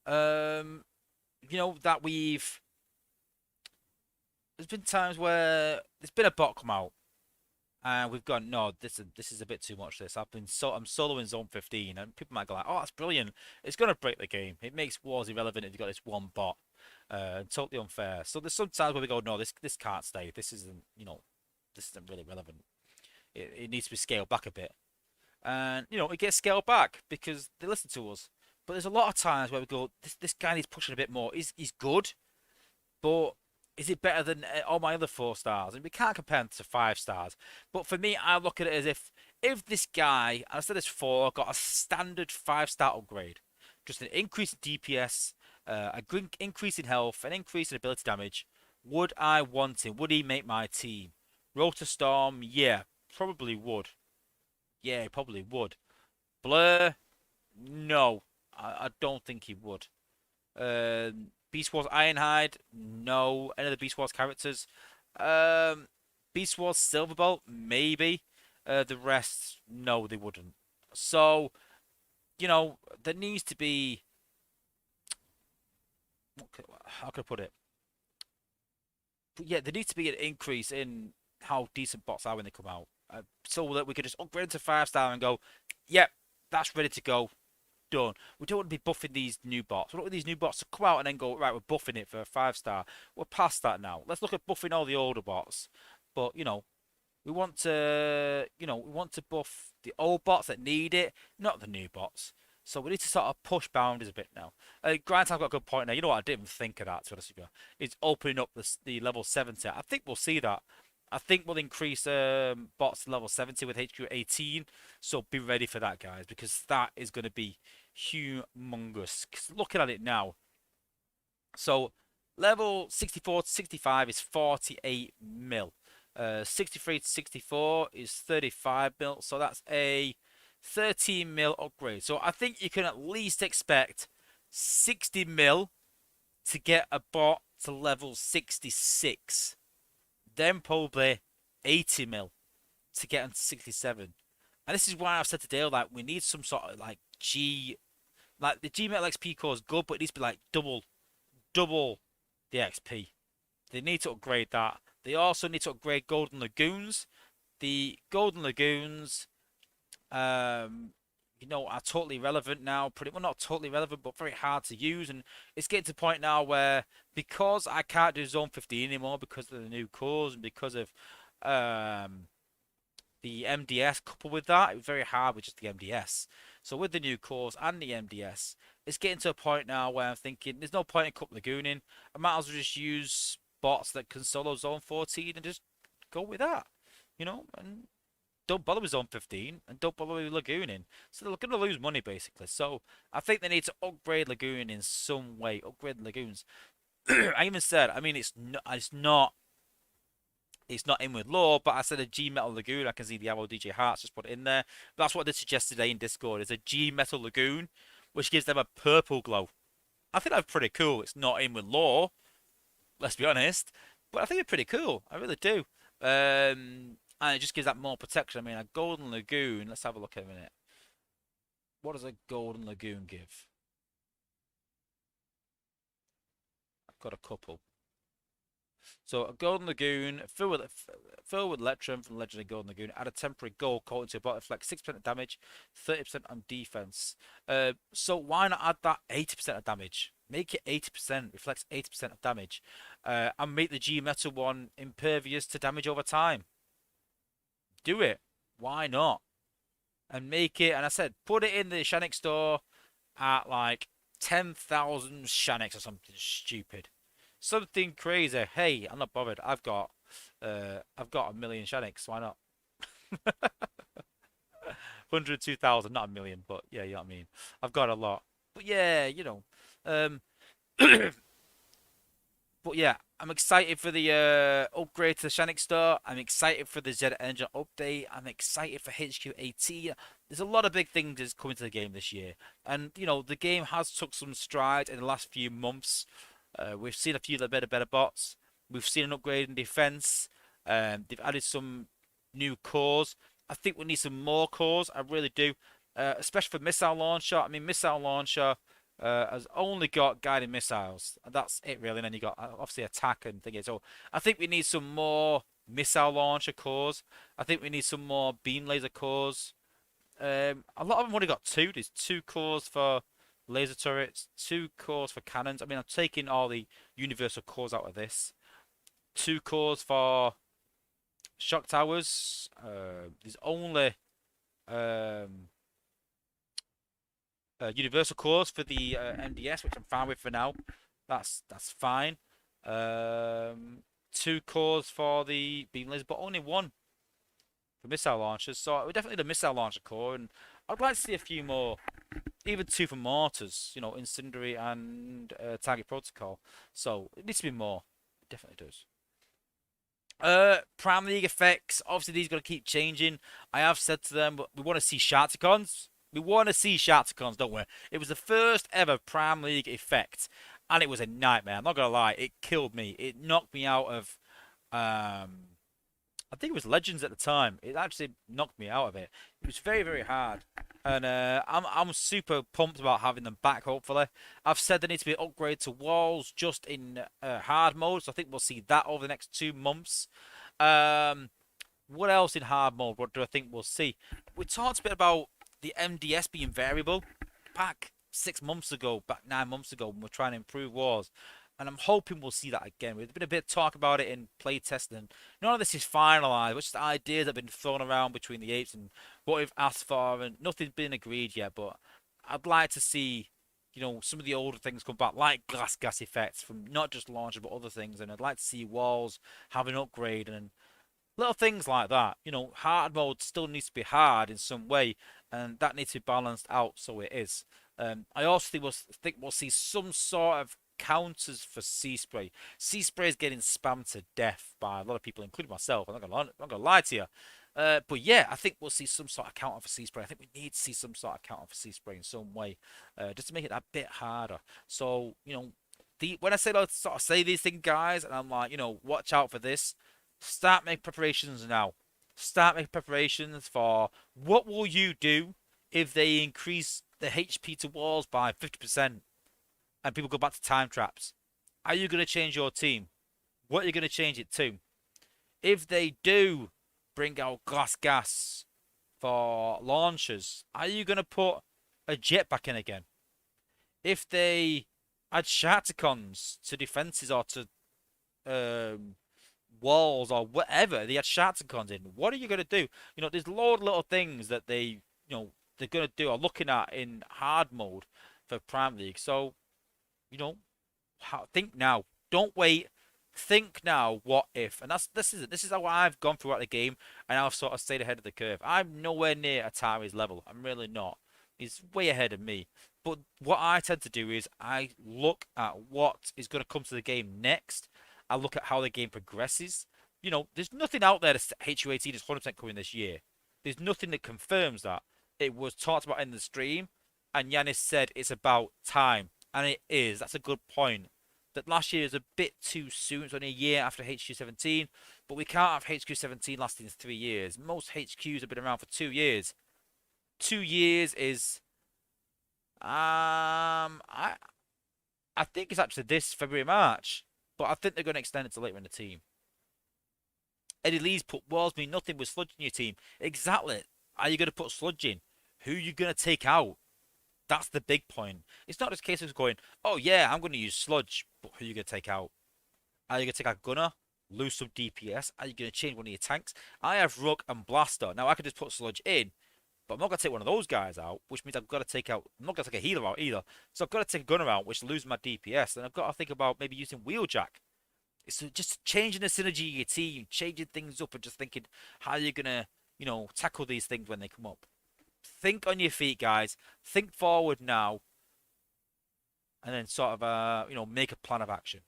you know, that there's been times where there's been a bot come out and we've gone, no, this is a bit too much. I'm soloing zone 15, and people might go like, oh, that's brilliant. It's gonna break the game. It makes wars irrelevant if you've got this one bot. Totally unfair. So there's some times where we go, no, this can't stay. This isn't, you know, this isn't really relevant. It needs to be scaled back a bit, and you know, it gets scaled back because they listen to us. But there's a lot of times where we go, this guy needs pushing a bit more. He's good, but is it better than all my other 4 stars? And we can't compare him to 5 stars. But for me, I look at it as if this guy, and I said this before, got a standard 5-star upgrade, just an increase in DPS, increase in health, an increase in ability damage, would I want him? Would he make my team? Rotor Storm, yeah, probably would. Yeah, he probably would. Blur, no, I don't think he would. Beast Wars Ironhide, no. Any of the Beast Wars characters? Um, Beast Wars Silverbolt, maybe. The rest, no, they wouldn't. So, you know, there needs to be. How can I put it? But yeah, there needs to be an increase in how decent bots are when they come out, so that we could just upgrade to 5-star and go, yep, that's ready to go. Done. We don't want to be buffing these new bots. We don't want these new bots to come out and then go, right, we're buffing it for a 5-star. We're past that now. Let's look at buffing all the older bots. But, you know, we want to buff the old bots that need it, not the new bots. So we need to sort of push boundaries a bit now. Grant's got a good point now. You know what? I didn't even think of that, to be honest with you. It's opening up the level 70. I think we'll see that. I think we'll increase bots to level 70 with HQ 18. So be ready for that, guys, because that is going to be humongous. 'Cause looking at it now, so level 64 to 65 is 48 mil. 63 to 64 is 35 mil. So that's a 13 mil upgrade. So I think you can at least expect 60 mil to get a bot to level 66. Then probably 80 mil to get him to 67. And this is why I've said to Dale, like, we need some sort of like like the G Metal XP core is good, but it needs to be like double the XP. They need to upgrade that. They also need to upgrade Golden Lagoons. The Golden Lagoons, you know, are totally relevant now. Pretty well, not totally relevant, but very hard to use. And it's getting to the point now where, because I can't do Zone 15 anymore because of the new cores and because of the MDS coupled with that, it was very hard with just the MDS. So with the new cores and the MDS, it's getting to a point now where I'm thinking there's no point in Cup Lagooning. I might as well just use bots that can solo Zone 14 and just go with that, you know, and don't bother with Zone 15 and don't bother with Lagooning. So they're going to lose money basically. So I think they need to upgrade Lagoon in some way, upgrade Lagoons. I even said, I mean, it's not in with lore, but I said a G Metal Lagoon. I can see the arrow DJ Hearts just put it in there. But that's what they suggested today in Discord. Is a G Metal Lagoon, which gives them a purple glow. I think that's pretty cool. It's not in with lore, let's be honest, but I think it's pretty cool. I really do. And it just gives that more protection. I mean, a Golden Lagoon. Let's have a look in a minute. What does a Golden Lagoon give? I've got a couple. So a Golden Lagoon filled with Electrum from Legendary Golden Lagoon. Add a temporary gold coat into your bot. Reflects 6% of damage, 30% on defense. So why not add that 80% of damage? Make it 80%. Reflects 80% of damage. And make the G Metal one impervious to damage over time. Do it. Why not? And make it. And I said, put it in the Shanix store at like 10,000 Shanix or something stupid. Something crazy. Hey, I'm not bothered. I've got a million Shanix. Why not? 102,000, not a million, but yeah, you know what I mean. I've got a lot. But yeah, Um, but yeah, I'm excited for the upgrade to the Shanix Store. I'm excited for the Z Engine update. I'm excited for HQ18. There's a lot of big things that's coming to the game this year, and the game has took some strides in the last few months. We've seen a few of the better bots. We've seen an upgrade in defense. They've added some new cores. I think we need some more cores. I really do, especially for missile launcher. I mean, missile launcher has only got guided missiles. And that's it, really. And then you got obviously attack and things. So I think we need some more missile launcher cores. I think we need some more beam laser cores. A lot of them only got two. There's two cores for laser turrets, two cores for cannons. I mean, I'm taking all the universal cores out of this. Two cores for shock towers. There's only um, universal cores for the MDS, which I'm fine with for now. That's fine. Two cores for the beam lasers, but only one for missile launchers. So we're definitely the missile launcher core, and I'd like to see a few more. Even two for mortars, Incendiary and Target Protocol. So it needs to be more. It definitely does. Prime League effects. Obviously, these got to keep changing. I have said to them, we want to see Sharticons. We want to see Sharticons, don't we? It was the first ever Prime League effect, and it was a nightmare. I'm not gonna lie, it killed me. It knocked me out of. I think it was Legends at the time. It actually knocked me out of it. It was very, very hard. And I'm super pumped about having them back, hopefully. I've said there needs to be an upgrade to walls just in hard mode, so I think we'll see that over the next 2 months. What else in hard mode? What do I think we'll see? We talked a bit about the MDS being variable back 6 months ago, back 9 months ago, when we're trying to improve wars. And I'm hoping we'll see that again. There's been a bit of talk about it in playtesting. None of this is finalised, which is the ideas that have been thrown around between the apes and what we've asked for, and nothing's been agreed yet. But I'd like to see, some of the older things come back, like glass gas effects from not just launcher but other things. And I'd like to see walls have an upgrade and little things like that. Hard mode still needs to be hard in some way, and that needs to be balanced out so it is. I also think we'll see some sort of counters for Sea Spray. Sea Spray is getting spammed to death by a lot of people, including myself. I'm not gonna lie to you. But yeah, I think we'll see some sort of counter for Sea Spray. I think we need to see some sort of counter for Sea Spray in some way, just to make it a bit harder. So when I say these things, guys, and I'm like, watch out for this. Start making preparations now. Start making preparations for what will you do if they increase the HP to walls by 50%. And people go back to time traps. Are you going to change your team? What are you going to change it to? If they do bring out glass gas for launchers, are you going to put a jet back in again? If they add Sharticons to defenses or to walls or whatever, they add Sharticons in, what are you going to do? There's a lot of little things that they're going to do or looking at in hard mode for Prime League. So, think now. Don't wait. Think now. What if? And this is how I've gone throughout the game, and I've sort of stayed ahead of the curve. I'm nowhere near Atari's level. I'm really not. He's way ahead of me. But what I tend to do is I look at what is going to come to the game next. I look at how the game progresses. There's nothing out there that HU18 is 100% coming this year. There's nothing that confirms that. It was talked about in the stream, and Yanis said it's about time. And it is. That's a good point. That last year is a bit too soon. It's only a year after HQ17. But we can't have HQ17 lasting 3 years. Most HQs have been around for 2 years. 2 years is... I think it's actually this February, March. but I think they're going to extend it to later in the team. Eddie Lee's put Walls mean nothing with Sludge in your team. Exactly. Are you going to put Sludge in? Who are you going to take out? That's the big point. It's not just a case of going, oh yeah, I'm going to use Sludge, but who are you going to take out? Are you going to take out Gunner? Lose some DPS? Are you going to change one of your tanks? I have Rook and Blaster. Now I could just put Sludge in, but I'm not going to take one of those guys out, which means I've got to take out. I'm not going to take a healer out either. So I've got to take a Gunner out, which loses my DPS. And I've got to think about maybe using Wheeljack. It's just changing the synergy of your team, changing things up, and just thinking how you're going to, tackle these things when they come up. Think on your feet, guys. Think forward now, and then sort of, make a plan of action.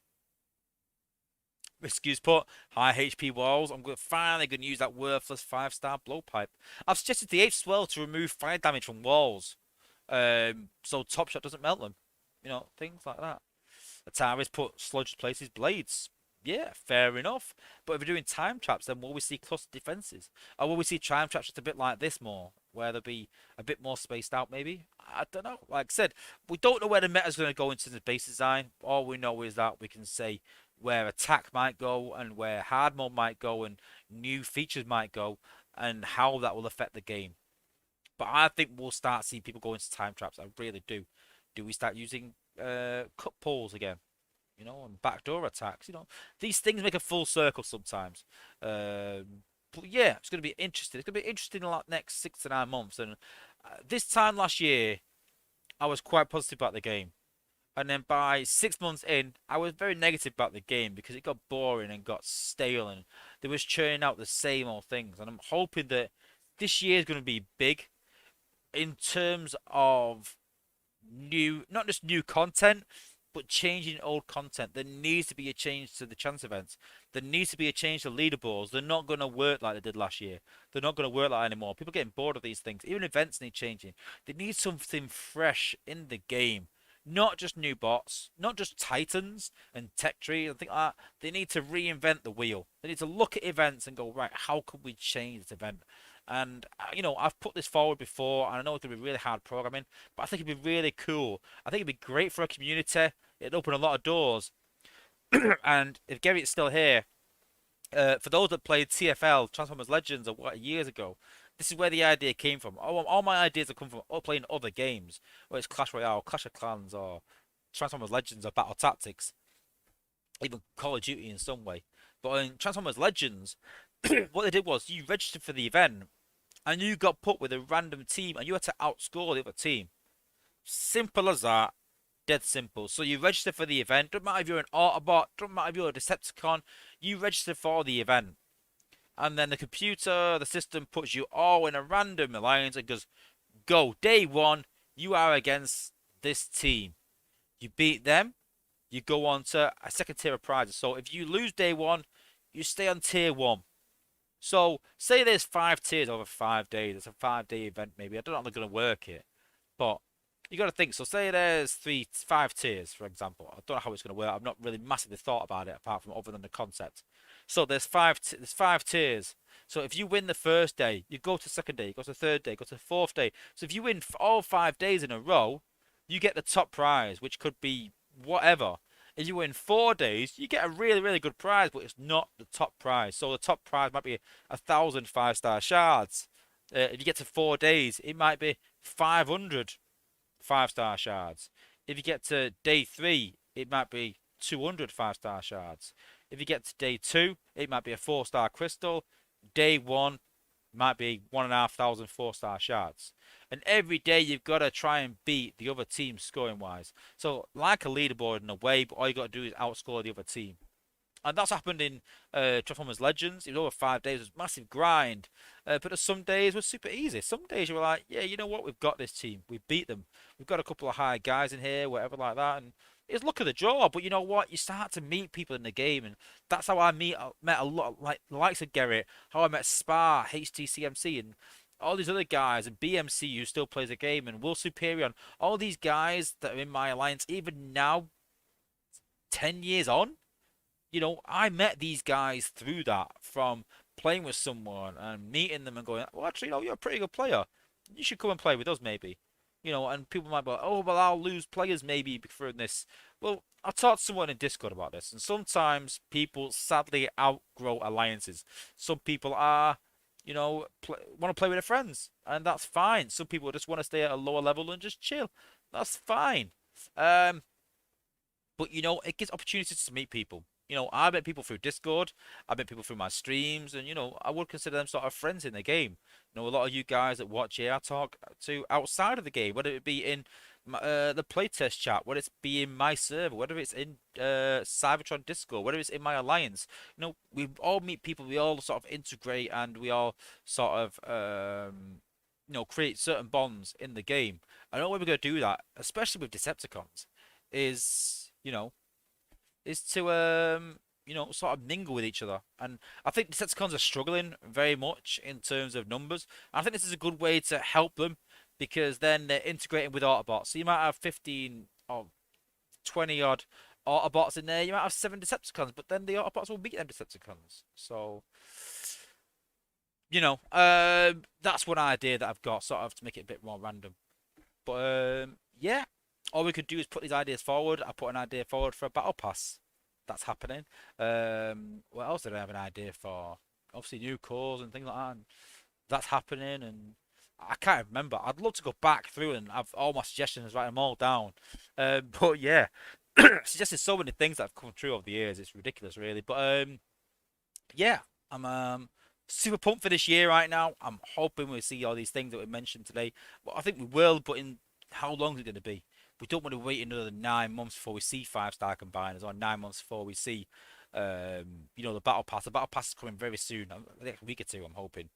Excuse put, high HP walls. I'm finally going to use that worthless 5-star blowpipe. I've suggested the 8th swell to remove fire damage from walls, so Top Shot doesn't melt them. Things like that. Atari's put Sludge places blades. Yeah, fair enough. But if we're doing time traps, then will we see cluster defenses? Or will we see time traps just a bit like this more, where they'll be a bit more spaced out maybe? I don't know. Like I said, we don't know where the meta's going to go into the base design. All we know is that we can say where attack might go and where hard mode might go and new features might go and how that will affect the game. But I think we'll start seeing people go into time traps. I really do. Do we start using cut pulls again? And backdoor attacks. These things make a full circle sometimes. But yeah, it's going to be interesting. It's going to be interesting in the next 6 to 9 months. And this time last year, I was quite positive about the game. And then by 6 months in, I was very negative about the game because it got boring and got stale and they was churning out the same old things. And I'm hoping that this year is going to be big in terms of not just new content, but changing old content. There needs to be a change to the chance events. There needs to be a change to leaderboards. They're not going to work like they did last year. They're not going to work like that anymore. People are getting bored of these things. Even events need changing. They need something fresh in the game. Not just new bots, not just Titans and Tech Tree and things like that. They need to reinvent the wheel. They need to look at events and go, right, how can we change this event? And, I've put this forward before, and I know it could be really hard programming, but I think it'd be really cool. I think it'd be great for a community. It'd open a lot of doors. And if Gerrit's still here, for those that played TFL, Transformers Legends, years ago, this is where the idea came from. All my ideas have come from playing other games, whether it's Clash Royale, Clash of Clans, or Transformers Legends, or Battle Tactics, even Call of Duty in some way. But in Transformers Legends, what they did was you registered for the event, and you got put with a random team, and you had to outscore the other team. Simple as that. Dead simple. So you register for the event. Doesn't matter if you're an Autobot, doesn't matter if you're a Decepticon, you register for the event. And then the system puts you all in a random alliance and goes, go, day 1, you are against this team. You beat them, you go on to a second tier of prizes. So if you lose day 1, you stay on tier 1. So say there's 5 tiers over 5 days. It's a 5-day event maybe. I don't know how they're going to work it. But you got to think. So say there's 5 tiers, for example. I don't know how it's going to work. I've not really massively thought about it apart from other than the concept. So there's 5 tiers. So if you win the first day, you go to second day, you go to third day, go to fourth day. So if you win all 5 days in a row, you get the top prize, which could be whatever. If you win 4 days, you get a really, really good prize, but it's not the top prize. So the top prize might be 1,000 5-star shards. If you get to 4 days, it might be 500 5-star shards. If you get to day 3, it might be 200 5-star shards. If you get to day 2, it might be a 4-star crystal. Day 1 might be 1,500 4-star shards. And every day you've got to try and beat the other team scoring wise. So like a leaderboard in a way, but all you got to do is outscore the other team. And that's happened in Transformers Legends. It was over 5 days. It was a massive grind. But some days were super easy. Some days you were like, yeah, you know what? We've got this team. We beat them. We've got a couple of high guys in here, whatever like that. And it's luck of the draw. But you know what? You start to meet people in the game. And that's how I met a lot, like the likes of Gerrit. How I met Spar, HTCMC, and all these other guys. And BMC, who still plays the game. And Will Superior. All these guys that are in my alliance, even now, 10 years on. I met these guys through that, from playing with someone and meeting them and going, well, actually, you're a pretty good player. You should come and play with us, maybe. You know, and people might be like, oh, well, I'll lose players maybe through this. Well, I talked to someone in Discord about this, and sometimes people sadly outgrow alliances. Some people are, you know, want to play with their friends, and that's fine. Some people just want to stay at a lower level and just chill. That's fine. Um, but you know, it gives opportunities to meet people. You know, I met people through Discord, I met people through my streams, and you know, I would consider them sort of friends in the game. You know, a lot of you guys that watch here, I talk to outside of the game, whether it be in the playtest chat, whether it's be in my server, whether it's in Cybertron Discord, whether it's in my alliance. You know, we all meet people, we all sort of integrate, and we all sort of you know, create certain bonds in the game. I know we're going to do that, especially with Decepticons, is you know is to you know, sort of mingle with each other. And I think Decepticons are struggling very much in terms of numbers. I think this is a good way to help them because then they're integrating with Autobots. So you might have 15 or 20 odd Autobots in there. You might have 7 Decepticons, but then the Autobots will beat them Decepticons. So you know, that's one idea that I've got, sort of to make it a bit more random. But yeah, all we could do is put these ideas forward. I put an idea forward for a battle pass. That's happening. What else did I have an idea for? Obviously, new cores and things like that. And that's happening, and I can't remember. I'd love to go back through and have all my suggestions, write them all down. But yeah, suggested so many things that have come true over the years. It's ridiculous, really. But yeah, I'm super pumped for this year right now. I'm hoping we'll see all these things that we mentioned today. Well, I think we will, but in how long is it going to be? We don't want to wait another 9 months before we see 5-star combiners, or 9 months before we see, you know, the battle pass. The battle pass is coming very soon, the next week or two. I'm hoping.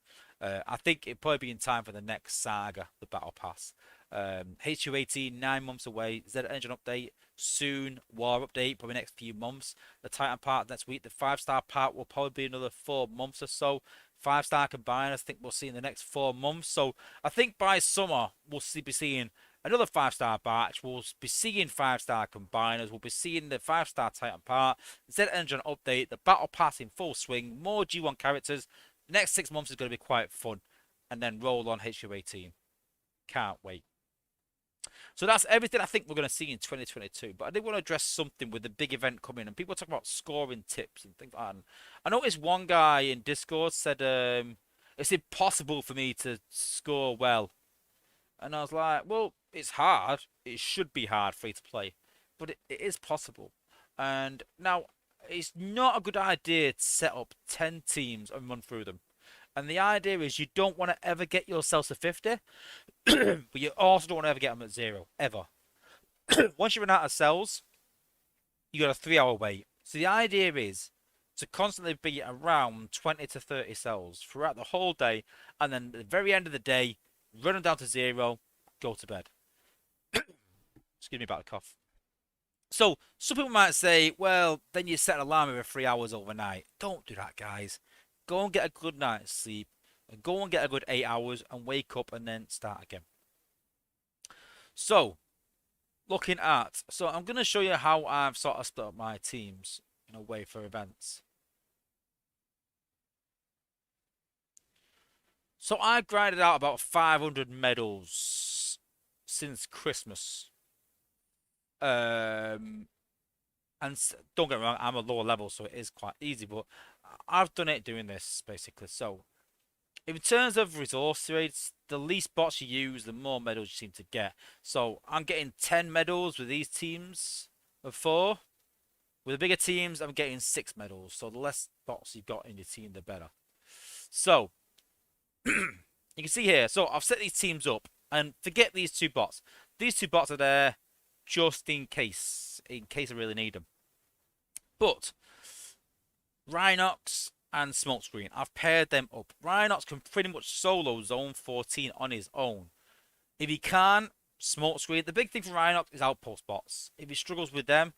I think it'll probably be in time for the next saga, the battle pass. HU18, 9 months away. Z Engine update soon. War update probably next few months. The Titan part next week. The 5-star part will probably be another 4 months or so. 5-star combiners, I think we'll see in the next 4 months. So I think by summer we'll be seeing another 5-star batch. We'll be seeing 5-star combiners. We'll be seeing the 5-star Titan part. Z Engine update. The battle pass in full swing. More G1 characters. The next 6 months is going to be quite fun. And then roll on HU18. Can't wait. So that's everything I think we're going to see in 2022. But I did want to address something with the big event coming. And people talk about scoring tips and things like that. And I noticed one guy in Discord said it's impossible for me to score well. And I was like, well, it's hard. It should be hard for you to play. But it is possible. And now, it's not a good idea to set up 10 teams and run through them. And the idea is you don't want to ever get yourself to 50, but you also don't want to ever get them at 0, ever. Once you run out of cells, you got a 3-hour wait. So the idea is to constantly be around 20 to 30 cells throughout the whole day, and then at the very end of the day, run them down to 0, go to bed. Excuse me about the cough. So some people might say, well, then you set an alarm every 3 hours overnight. Don't do that, guys. Go and get a good night's sleep. Go and get a good 8 hours and wake up and then start again. So, so I'm going to show you how I've sort of split up my teams in a way for events. So I grinded out about 500 medals since Christmas. And don't get me wrong, I'm a lower level, so it is quite easy, but I've done it doing this, basically. So, in terms of resource rates, the least bots you use, the more medals you seem to get. So, I'm getting 10 medals with these teams of 4. With the bigger teams, I'm getting 6 medals. So, the less bots you've got in your team, the better. So, you can see here. So, I've set these teams up. And forget these 2 bots. These 2 bots are there just in case I really need them. But Rhinox and Smokescreen, I've paired them up. Rhinox can pretty much solo Zone 14 on his own. If he can't, Smokescreen. The big thing for Rhinox is outpost bots. If he struggles with them,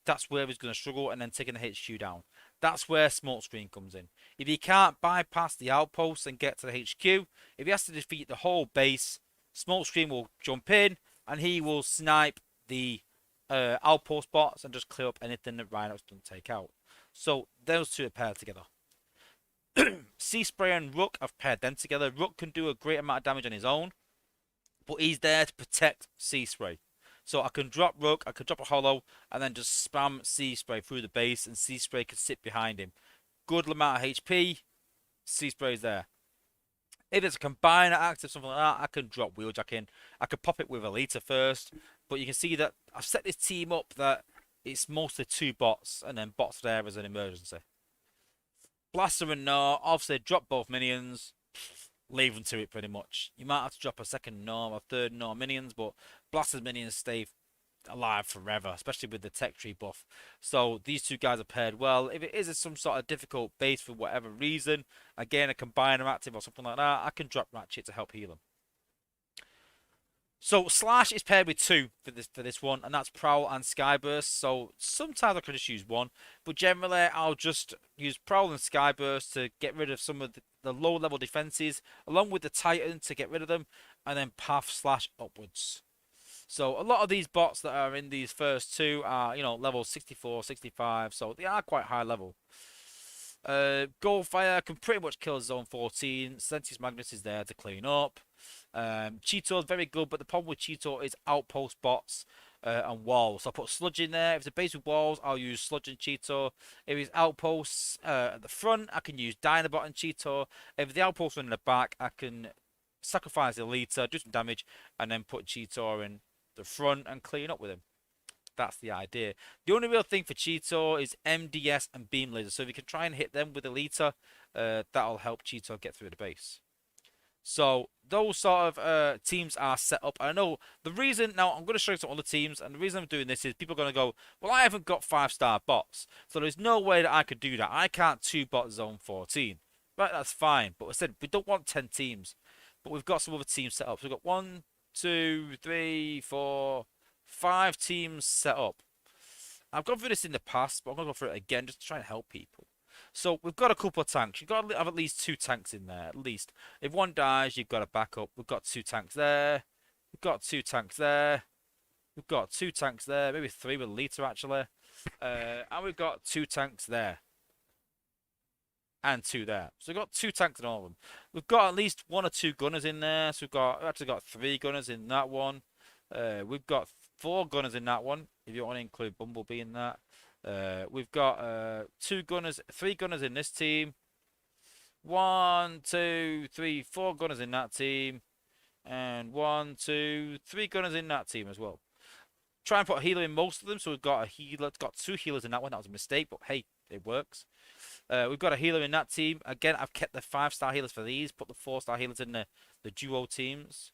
that's where he's going to struggle, and then taking the HQ down. That's where Smokescreen comes in. If he can't bypass the outposts and get to the HQ, if he has to defeat the whole base, Smokescreen will jump in, and he will snipe the outpost bots and just clear up anything that Rhinox doesn't take out. So those 2 are paired together. Sea Spray and Rook, I've paired them together. Rook can do a great amount of damage on his own, but he's there to protect Sea Spray. So I can drop Rook, I can drop a Hollow, and then just spam Sea Spray through the base, and Sea Spray can sit behind him. Good amount of HP, Sea Spray's there. If it's a combiner active, something like that, I can drop Wheeljack in. I could pop it with Alita first, but you can see that I've set this team up that it's mostly 2 bots, and then bots there as an emergency. Blaster and Gnaw, obviously drop both minions, leave them to it pretty much. You might have to drop a second Gnaw or third Gnaw minions, but Blaster's minions stay alive forever, especially with the tech tree buff. So these 2 guys are paired well. If it is some sort of difficult base for whatever reason, again a combiner active or something like that, I can drop Ratchet to help heal him. So Slash is paired with 2 for this one, and that's Prowl and Skyburst. So sometimes I can just use 1, but generally I'll just use Prowl and Skyburst to get rid of some of the low level defenses, along with the Titan to get rid of them, and then Path Slash upwards. So a lot of these bots that are in these first 2 are, level 64, 65, so they are quite high level. Goldfire can pretty much kill Zone 14. Sentis Magnus is there to clean up. Cheetor is very good, but the problem with Cheetor is outpost bots and walls. So I put Sludge in there. If it's a base with walls, I'll use Sludge and Cheetor. If it's outposts at the front, I can use Dinobot and Cheetor. If the outposts are in the back, I can sacrifice the Alita, do some damage, and then put Cheetor in the front and clean up with him. That's the idea. The only real thing for Cheetor is MDS and Beam Laser. So if you can try and hit them with Alita, that'll help Cheetor get through the base. So those sort of teams are set up. I know the reason, now I'm going to show you some other teams, and the reason I'm doing this is people are going to go, well, I haven't got 5-star bots, so there's no way that I could do that. I can't 2-bot Zone 14. Right, that's fine, but I said we don't want 10 teams, but we've got some other teams set up. So we've got 1, 2, 3, 4, 5 teams set up. I've gone through this in the past, but I'm going to go through it again just to try and help people. So we've got a couple of tanks. You've got to have at least 2 tanks in there, at least. If one dies, you've got a backup. We've got 2 tanks there. We've got 2 tanks there. We've got 2 tanks there. Maybe 3 with Lita, actually. And we've got 2 tanks there. And 2 there. So we've got 2 tanks in all of them. We've got at least 1 or 2 gunners in there. So we've actually got 3 gunners in that one. We've got 4 gunners in that one, if you want to include Bumblebee in that. We've got 3 gunners in this team. 1, 2, 3, 4 gunners in that team. And 1, 2, 3 gunners in that team as well. Try and put a healer in most of them. So we've got a healer. It's got 2 healers in that one. That was a mistake, but hey, it works. We've got a healer in that team. Again, I've kept the 5-star healers for these. Put the 4-star healers in the duo teams.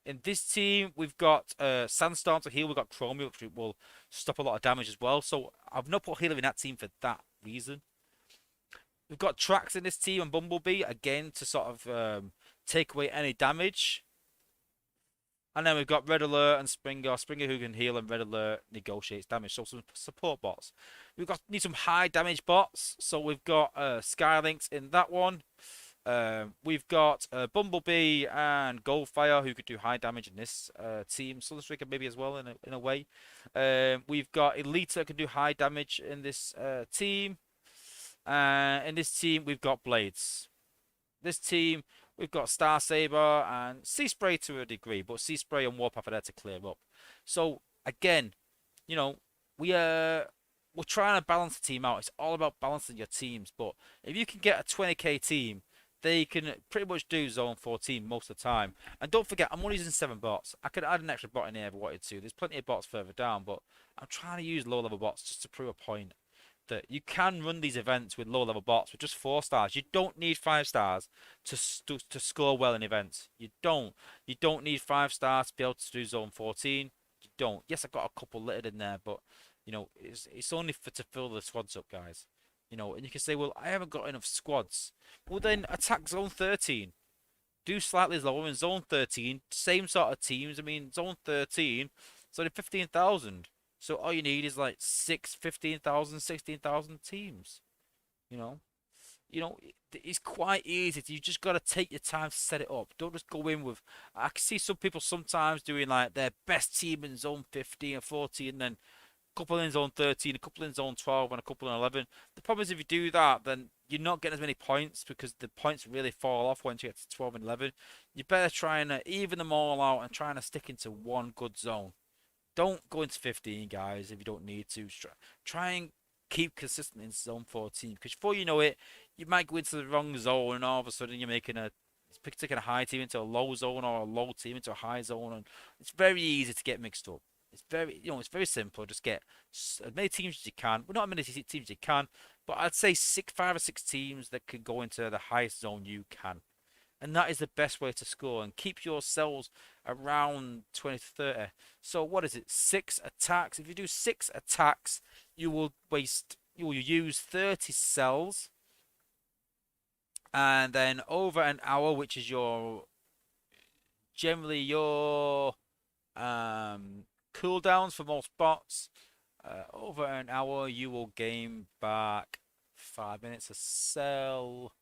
In this team, we've got Sandstorm to heal. We've got Chromia, which will stop a lot of damage as well. So I've not put healer in that team for that reason. We've got Trax in this team and Bumblebee, again, to sort of take away any damage. And then we've got Red Alert and Springer. Springer who can heal, and Red Alert negotiates damage. So some support bots. Need some high damage bots. So we've got Skylinks in that one. We've got Bumblebee and Goldfire who could do high damage in this team. Sunstreaker maybe as well in a way. We've got Elita who can do high damage in this team. In this team we've got Blades. This team we've got Star Saber and Sea Spray to a degree, but Sea Spray and Warpath are there to clear up. So again, we're trying to balance the team out. It's all about balancing your teams. But if you can get a 20k team, they can pretty much do Zone 14 most of the time. And don't forget, I'm only using 7 bots. I could add an extra bot in here if I wanted to. There's plenty of bots further down, but I'm trying to use low-level bots just to prove a point that you can run these events with low-level bots with just 4 stars. You don't need 5 stars to score well in events. You don't. You don't need 5 stars to be able to do Zone 14. You don't. Yes, I've got a couple littered in there, but it's only to fill the squads up, guys. And you can say, well, I haven't got enough squads. Well, then attack Zone 13. Do slightly lower in Zone 13. Same sort of teams. I mean, Zone 13, it's only 15,000. So all you need is like 15,000, 16,000 teams. It's quite easy. You just got to take your time to set it up. Don't just go in with... I can see some people sometimes doing like their best team in Zone 15 or 14 and then couple in zone 13, a couple in zone 12, and a couple in 11. The problem is if you do that, then you're not getting as many points because the points really fall off once you get to 12 and 11. You better try and even them all out and trying to stick into one good zone. Don't go into 15, guys, if you don't need to. Try and keep consistent in zone 14 because before you know it, you might go into the wrong zone and all of a sudden you're taking a high team into a low zone or a low team into a high zone, and it's very easy to get mixed up. It's very simple. Just get as many teams as you can. Well, not as many teams as you can, but I'd say 5 or 6 teams that can go into the highest zone you can. And that is the best way to score. And keep your cells around 20 to 30. So what is it? 6 attacks. If you do 6 attacks, you will use 30 cells. And then over an hour, which is generally your cooldowns for most bots. Over an hour, you will gain back 5 minutes a cell.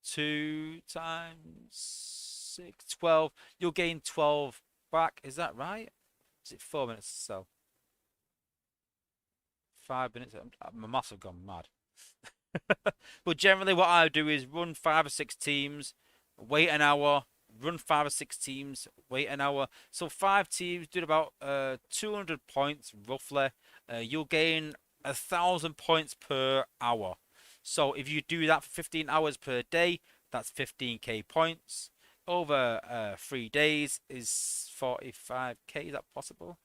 2 times 6, 12. You'll gain 12 back. Is that right? Is it 4 minutes a cell? 5 minutes. My maths have gone mad. But generally, what I do is run 5 or 6 teams, wait an hour, run 5 or 6 teams, wait an hour. So 5 teams doing about 200 points roughly. You'll gain 1,000 points per hour. So if you do that for 15 hours per day, that's 15k points. Over 3 days is 45k. Is that possible?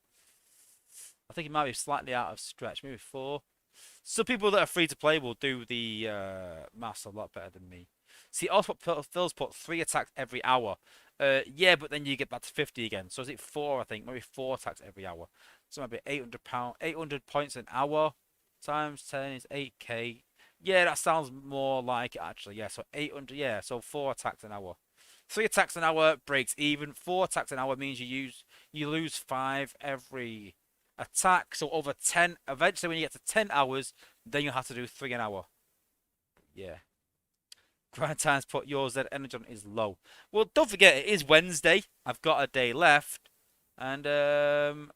I think it might be slightly out of stretch, maybe 4. Some people that are free to play will do the maths a lot better than me. See, also Phil's put 3 attacks every hour. Yeah, but then you get back to 50 again. So is it 4? I think maybe 4 attacks every hour. So it might be £800, 800 points an hour times 10 is 8k. Yeah, that sounds more like it actually. Yeah, so 800. Yeah, so 4 attacks an hour. 3 attacks an hour breaks even. 4 attacks an hour means you lose 5 every attack. So over 10. Eventually, when you get to 10 hours, then you have to do 3 an hour. Yeah. Grind times put yours that energy on is low. Well, don't forget it is Wednesday. I've got a day left, and I'm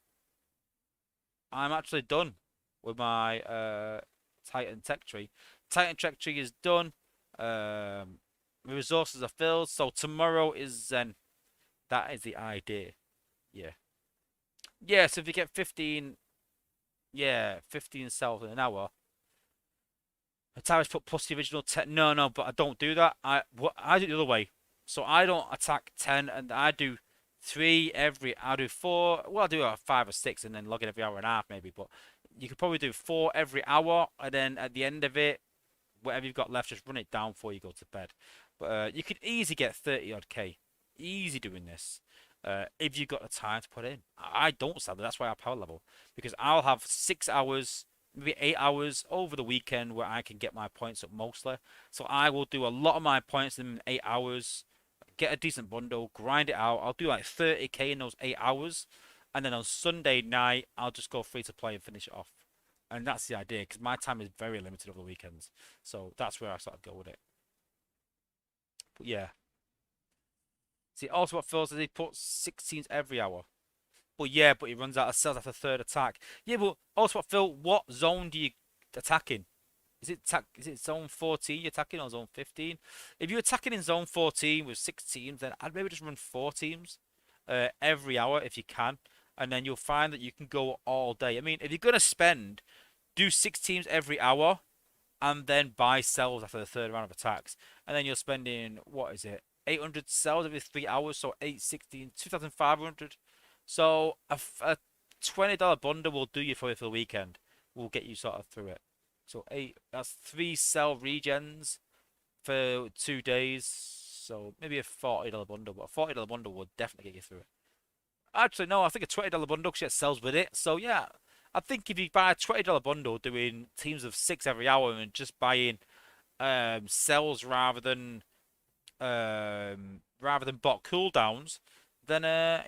actually done with my Titan tech tree. Titan tech tree is done. My resources are filled. So tomorrow is Zen. That is the idea. Yeah. Yeah, so if you get 15, yeah, 15 cells in an hour. Tyrus put plus the original 10. No, but I don't do that. I do it the other way. So I don't attack 10, and I do 3 every. I do 4. Well, I do 5 or 6, and then log it every hour and a half maybe. But you could probably do 4 every hour, and then at the end of it, whatever you've got left, just run it down before you go to bed. But you could easily get 30 odd K. Easy doing this. If you've got the time to put in. I don't, sadly. That's why I power level. Because I'll have 6 hours, maybe 8 hours over the weekend where I can get my points up mostly. So I will do a lot of my points in 8 hours, get a decent bundle, grind it out. I'll do like 30k in those 8 hours. And then on Sunday night, I'll just go free to play and finish it off. And that's the idea, because my time is very limited over the weekends. So that's where I sort of go with it. But yeah. See, also what Phil says, he puts 16s every hour. But yeah, but he runs out of cells after third attack. Yeah, but also what Phil, what zone do you attack in? Is it zone 14 you're attacking or zone 15? If you're attacking in zone 14 with 6 teams, then I'd maybe just run 4 teams every hour if you can. And then you'll find that you can go all day. I mean, if you're going to do 6 teams every hour and then buy cells after the third round of attacks. And then you're spending, what is it? 800 cells every 3 hours, so 816, 2,500. So a $20 bundle will do you for the weekend. Will get you sort of through it. So that's 3 cell regens for 2 days. So maybe a $40 bundle, but a $40 bundle will definitely get you through it. Actually, no, I think a $20 bundle should get cells with it. So yeah, I think if you buy a $20 bundle doing teams of 6 every hour and just buying cells rather than bot cooldowns, then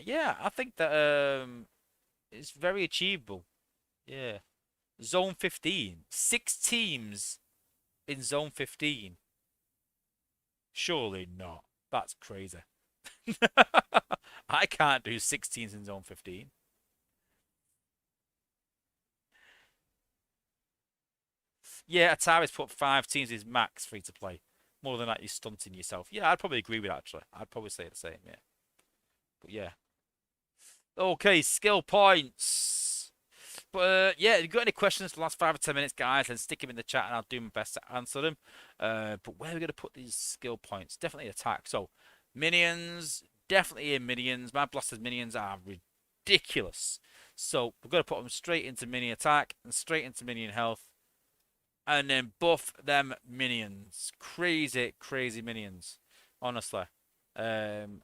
yeah, I think that it's very achievable. Yeah. Zone 15. 6 teams in Zone 15. Surely not. That's crazy. I can't do 6 teams in Zone 15. Yeah, Atari's put 5 teams is max free to play. More than that, you're stunting yourself. Yeah, I'd probably agree with that, actually. I'd probably say the same, yeah. But yeah. Okay, skill points. But yeah, if you've got any questions for the last 5 or 10 minutes, guys, then stick them in the chat and I'll do my best to answer them. But where are we going to put these skill points? Definitely attack. So, minions, definitely in minions. My Blaster's minions are ridiculous. So, we're going to put them straight into mini attack and straight into minion health. And then buff them minions. Crazy, crazy minions. Honestly. Um,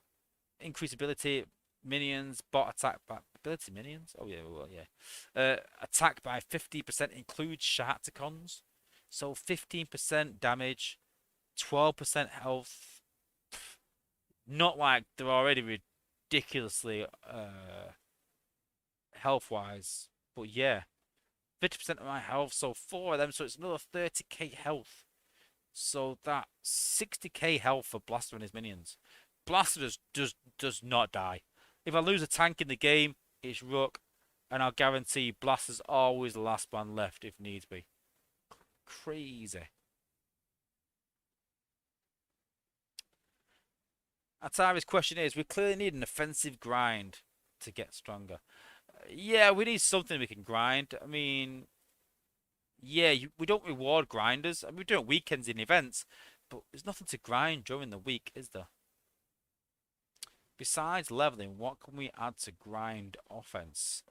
increase ability minions, bot attack by ability minions. Oh yeah, well yeah. Attack by 50% includes Sharkticons. So 15% damage, 12% health. Not like they're already ridiculously health wise, but yeah. 50% of my health, so 4 of them, so it's another 30k health. So that's 60k health for Blaster and his minions. Blaster does not die. If I lose a tank in the game, it's Rook, and I'll guarantee Blaster's always the last one left if needs be. Crazy. Atari's question is, we clearly need an offensive grind to get stronger. Yeah, we need something we can grind. I mean, yeah, we don't reward grinders. I mean, we do it weekends in events, but there's nothing to grind during the week, is there? Besides leveling, what can we add to grind offense?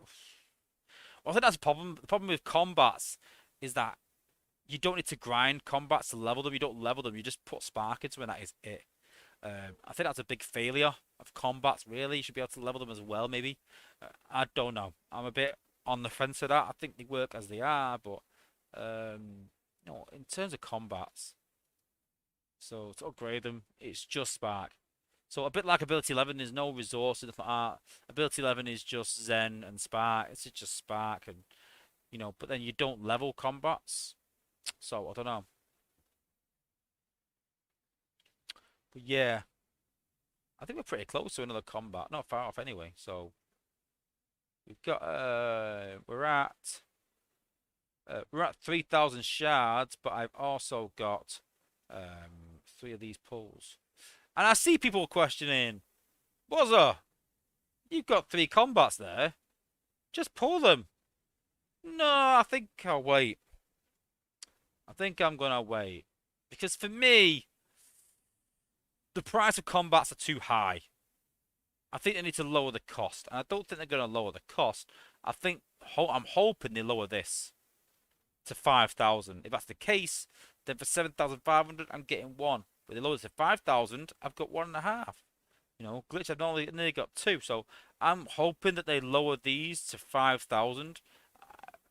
Well, I think that's a problem. The problem with combats is that you don't need to grind combats to level them. You don't level them. You just put spark into them, and that is it. I think that's a big failure of combats, really. You should be able to level them as well, maybe. I don't know. I'm a bit on the fence with that. I think they work as they are, but in terms of combats, so to upgrade them, it's just spark. So a bit like Ability 11, there's no resources for art. Ability 11 is just Zen and Spark. It's just Spark, and but then you don't level combats. So I don't know. But yeah, I think we're pretty close to another combat. Not far off anyway. So we've got we're at 3,000 shards, but I've also got 3 of these pulls. And I see people questioning, Wozza, you've got 3 combats there. Just pull them. No, I think I'll wait. I think I'm gonna wait. Because for me, the price of combats are too high. I think they need to lower the cost. And I don't think they're gonna lower the cost. I'm hoping they lower this to 5,000. If that's the case, then for 7,500, I'm getting 1. But they lower it to 5,000, I've got 1.5. Glitch, I've nearly got 2. So I'm hoping that they lower these to 5,000.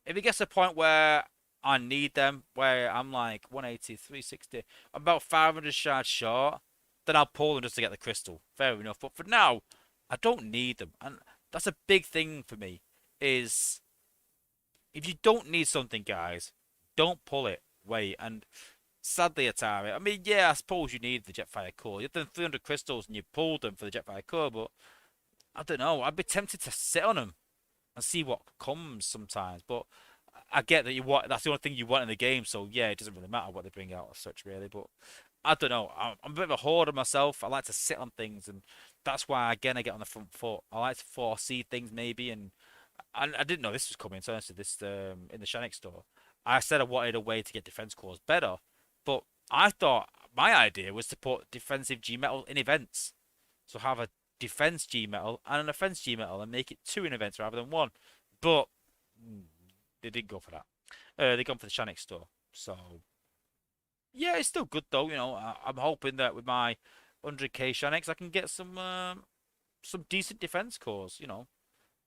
If it gets to a point where I need them, where I'm like 180, 360, I'm about 500 shards short, then I'll pull them just to get the crystal. Fair enough. But for now, I don't need them. And that's a big thing for me, is if you don't need something, guys, don't pull it. Wait. And sadly, Atari, I mean, yeah, I suppose you need the Jetfire core. You've done 300 crystals and you pulled them for the Jetfire core, but I don't know. I'd be tempted to sit on them and see what comes sometimes. But I get that that's the only thing you want in the game, so yeah, it doesn't really matter what they bring out as such, really. But I don't know. I'm a bit of a hoarder myself. I like to sit on things, and that's why again I get on the front foot. I like to foresee things maybe, and I didn't know this was coming. So I said this in the Shannick store. I said I wanted a way to get defense cores better, but I thought my idea was to put defensive G metal in events. So have a defense G metal and an offense G metal and make it 2 in events rather than 1. But they didn't go for that. They gone for the Shannick store. So yeah, it's still good though. I'm hoping that with my 100k Shannicks, I can get some decent defense cores.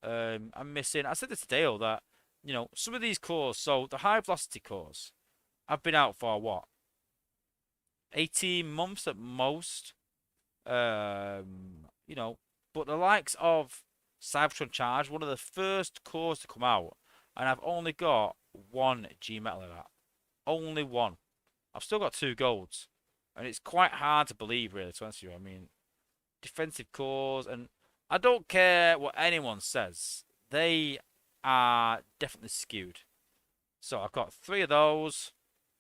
I'm missing. I said this to Dale that some of these cores. So the high velocity cores, I've been out for what, 18 months at most. But the likes of Cybertron Charge, one of the first cores to come out, and I've only got 1 G metal of that. Only 1. I've still got 2 golds, and it's quite hard to believe, really, to answer you. I mean, defensive cores, and I don't care what anyone says, they are definitely skewed. So I've got 3 of those.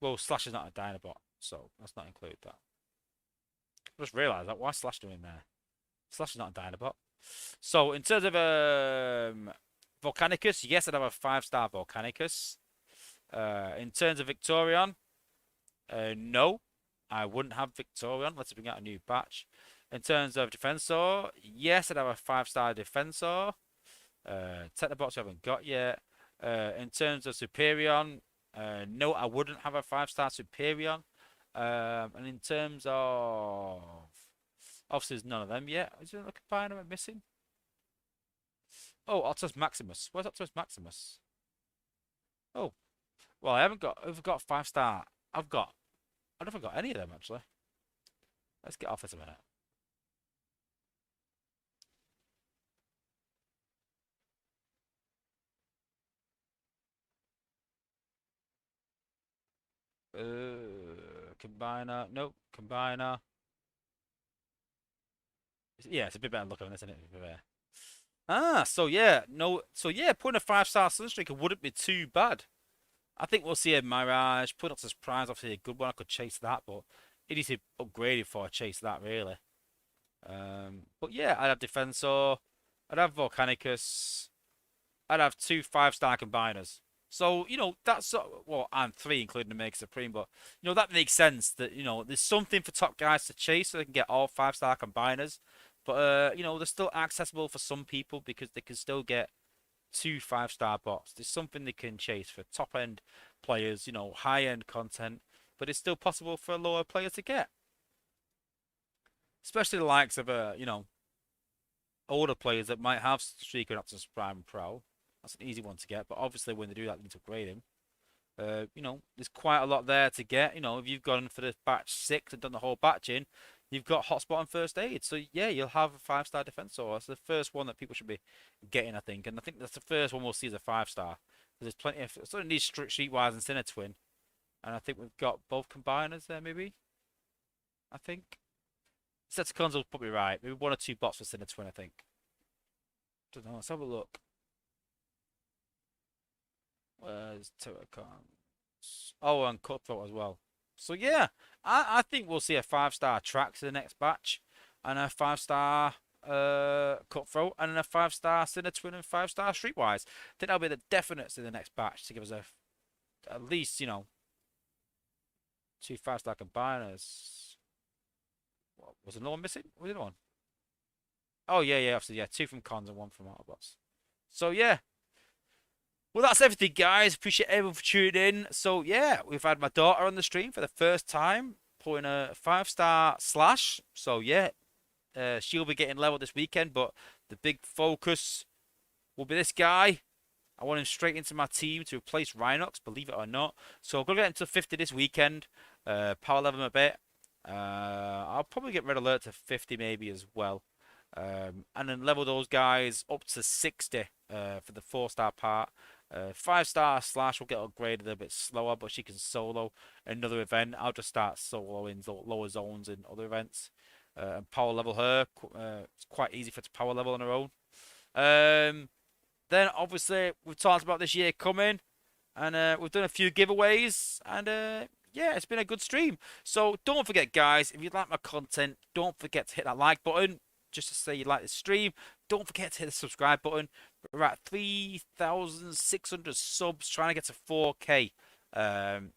Well, Slash is not a Dinobot, so let's not include that. I just realised that. Why Slash doing there? Slash is not a Dinobot. So in terms of Volcanicus, yes, I'd have a 5-star Volcanicus. In terms of Victorion, no, I wouldn't have Victorion. Let's bring out a new batch. In terms of Defensor, yes, I'd have a 5-star Defensor. Technobots we haven't got yet. In terms of Superion, no, I wouldn't have a 5-star Superion. And in terms of obviously there's none of them yet. Is there a combiner I'm missing? Oh, Optimus Maximus. Where's Optimus Maximus? Oh, well, I've got 5-star. I don't think I've got any of them actually. Let's get off this a minute. Combiner. Nope. Combiner. Yeah, it's a bit better looking than this, isn't it? So yeah, no, so yeah, putting a 5-star Sunstreaker wouldn't be too bad. I think we'll see a Mirage, put up this prize, obviously a good one. I could chase that, but it needs to upgrade it before I chase that, really. But yeah, I'd have Defensor, I'd have Volcanicus, I'd have 2 5-star combiners. So, that's well, and 3 including the Mega Supreme, but that makes sense that, there's something for top guys to chase so they can get all 5-star combiners. But they're still accessible for some people because they can still get 2 5-star bots. There's something they can chase for top end players, high end content, but it's still possible for lower players to get. Especially the likes of older players that might have Streaker and Optimus Prime Pro. That's an easy one to get, but obviously when they do that, they need to upgrade him. There's quite a lot there to get. If you've gone for the batch 6 and done the whole batch in, you've got hotspot and first aid. So yeah, you'll have a 5-star Defensor. That's the first one that people should be getting, I think. And I think that's the first one we'll see as a 5-star. There's plenty of sort of these Streetwise and Sinner Twin. And I think we've got both combiners there, maybe. I think. Decepticons will probably right. Maybe 1 or 2 bots for Sinner Twin, I think. Don't know. Let's have a look. Where's Terracons? Oh, and Cutthroat as well. So yeah, I think we'll see a 5-star Trax in the next batch, and a 5-star Cutthroat, and a 5-star Sinner Twin and 5-star Streetwise. I think that'll be the definites in the next batch to give us at least 2 5-star combiners. What, was another one missing? Was another one? Oh yeah, obviously yeah, 2 from Cons and 1 from Autobots. So yeah. Well, that's everything, guys. Appreciate everyone for tuning in. So, yeah, we've had my daughter on the stream for the first time, pulling a 5-star Slash. So, yeah, she'll be getting leveled this weekend, but the big focus will be this guy. I want him straight into my team to replace Rhinox, believe it or not. So, I'm going to get him to 50 this weekend, power level him a bit. I'll probably get Red Alert to 50 maybe as well. And then level those guys up to 60 for the 4-star part. 5-star Slash will get upgraded a bit slower, but she can solo another event. I'll just start soloing lower zones in other events and power level her. It's quite easy for her to power level on her own. Then obviously we've talked about this year coming, and we've done a few giveaways, and yeah, it's been a good stream. So don't forget, guys, if you like my content, don't forget to hit that like button. Just to say you like the stream. Don't forget to hit the subscribe button. We're at 3,600 subs, trying to get to 4K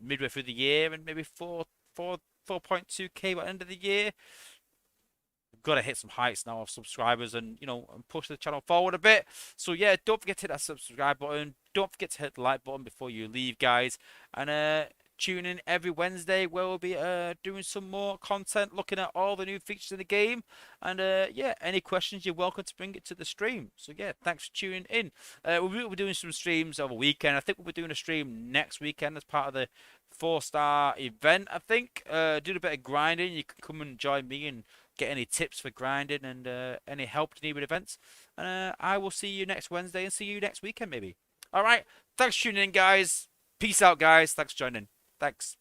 midway through the year, and maybe 4.2K by the end of the year. We've got to hit some heights now of subscribers, and and push the channel forward a bit. So yeah, don't forget to hit that subscribe button. Don't forget to hit the like button before you leave, guys. And tune in every Wednesday where we'll be doing some more content, looking at all the new features in the game. And yeah, any questions, you're welcome to bring it to the stream. So yeah, thanks for tuning in. We'll be doing some streams over the weekend. I think we'll be doing a stream next weekend as part of the 4-star event, I think. Doing a bit of grinding. You can come and join me and get any tips for grinding and any help you need with events. And I will see you next Wednesday and see you next weekend maybe. All right, thanks for tuning in, guys. Peace out, guys. Thanks for joining. Thanks.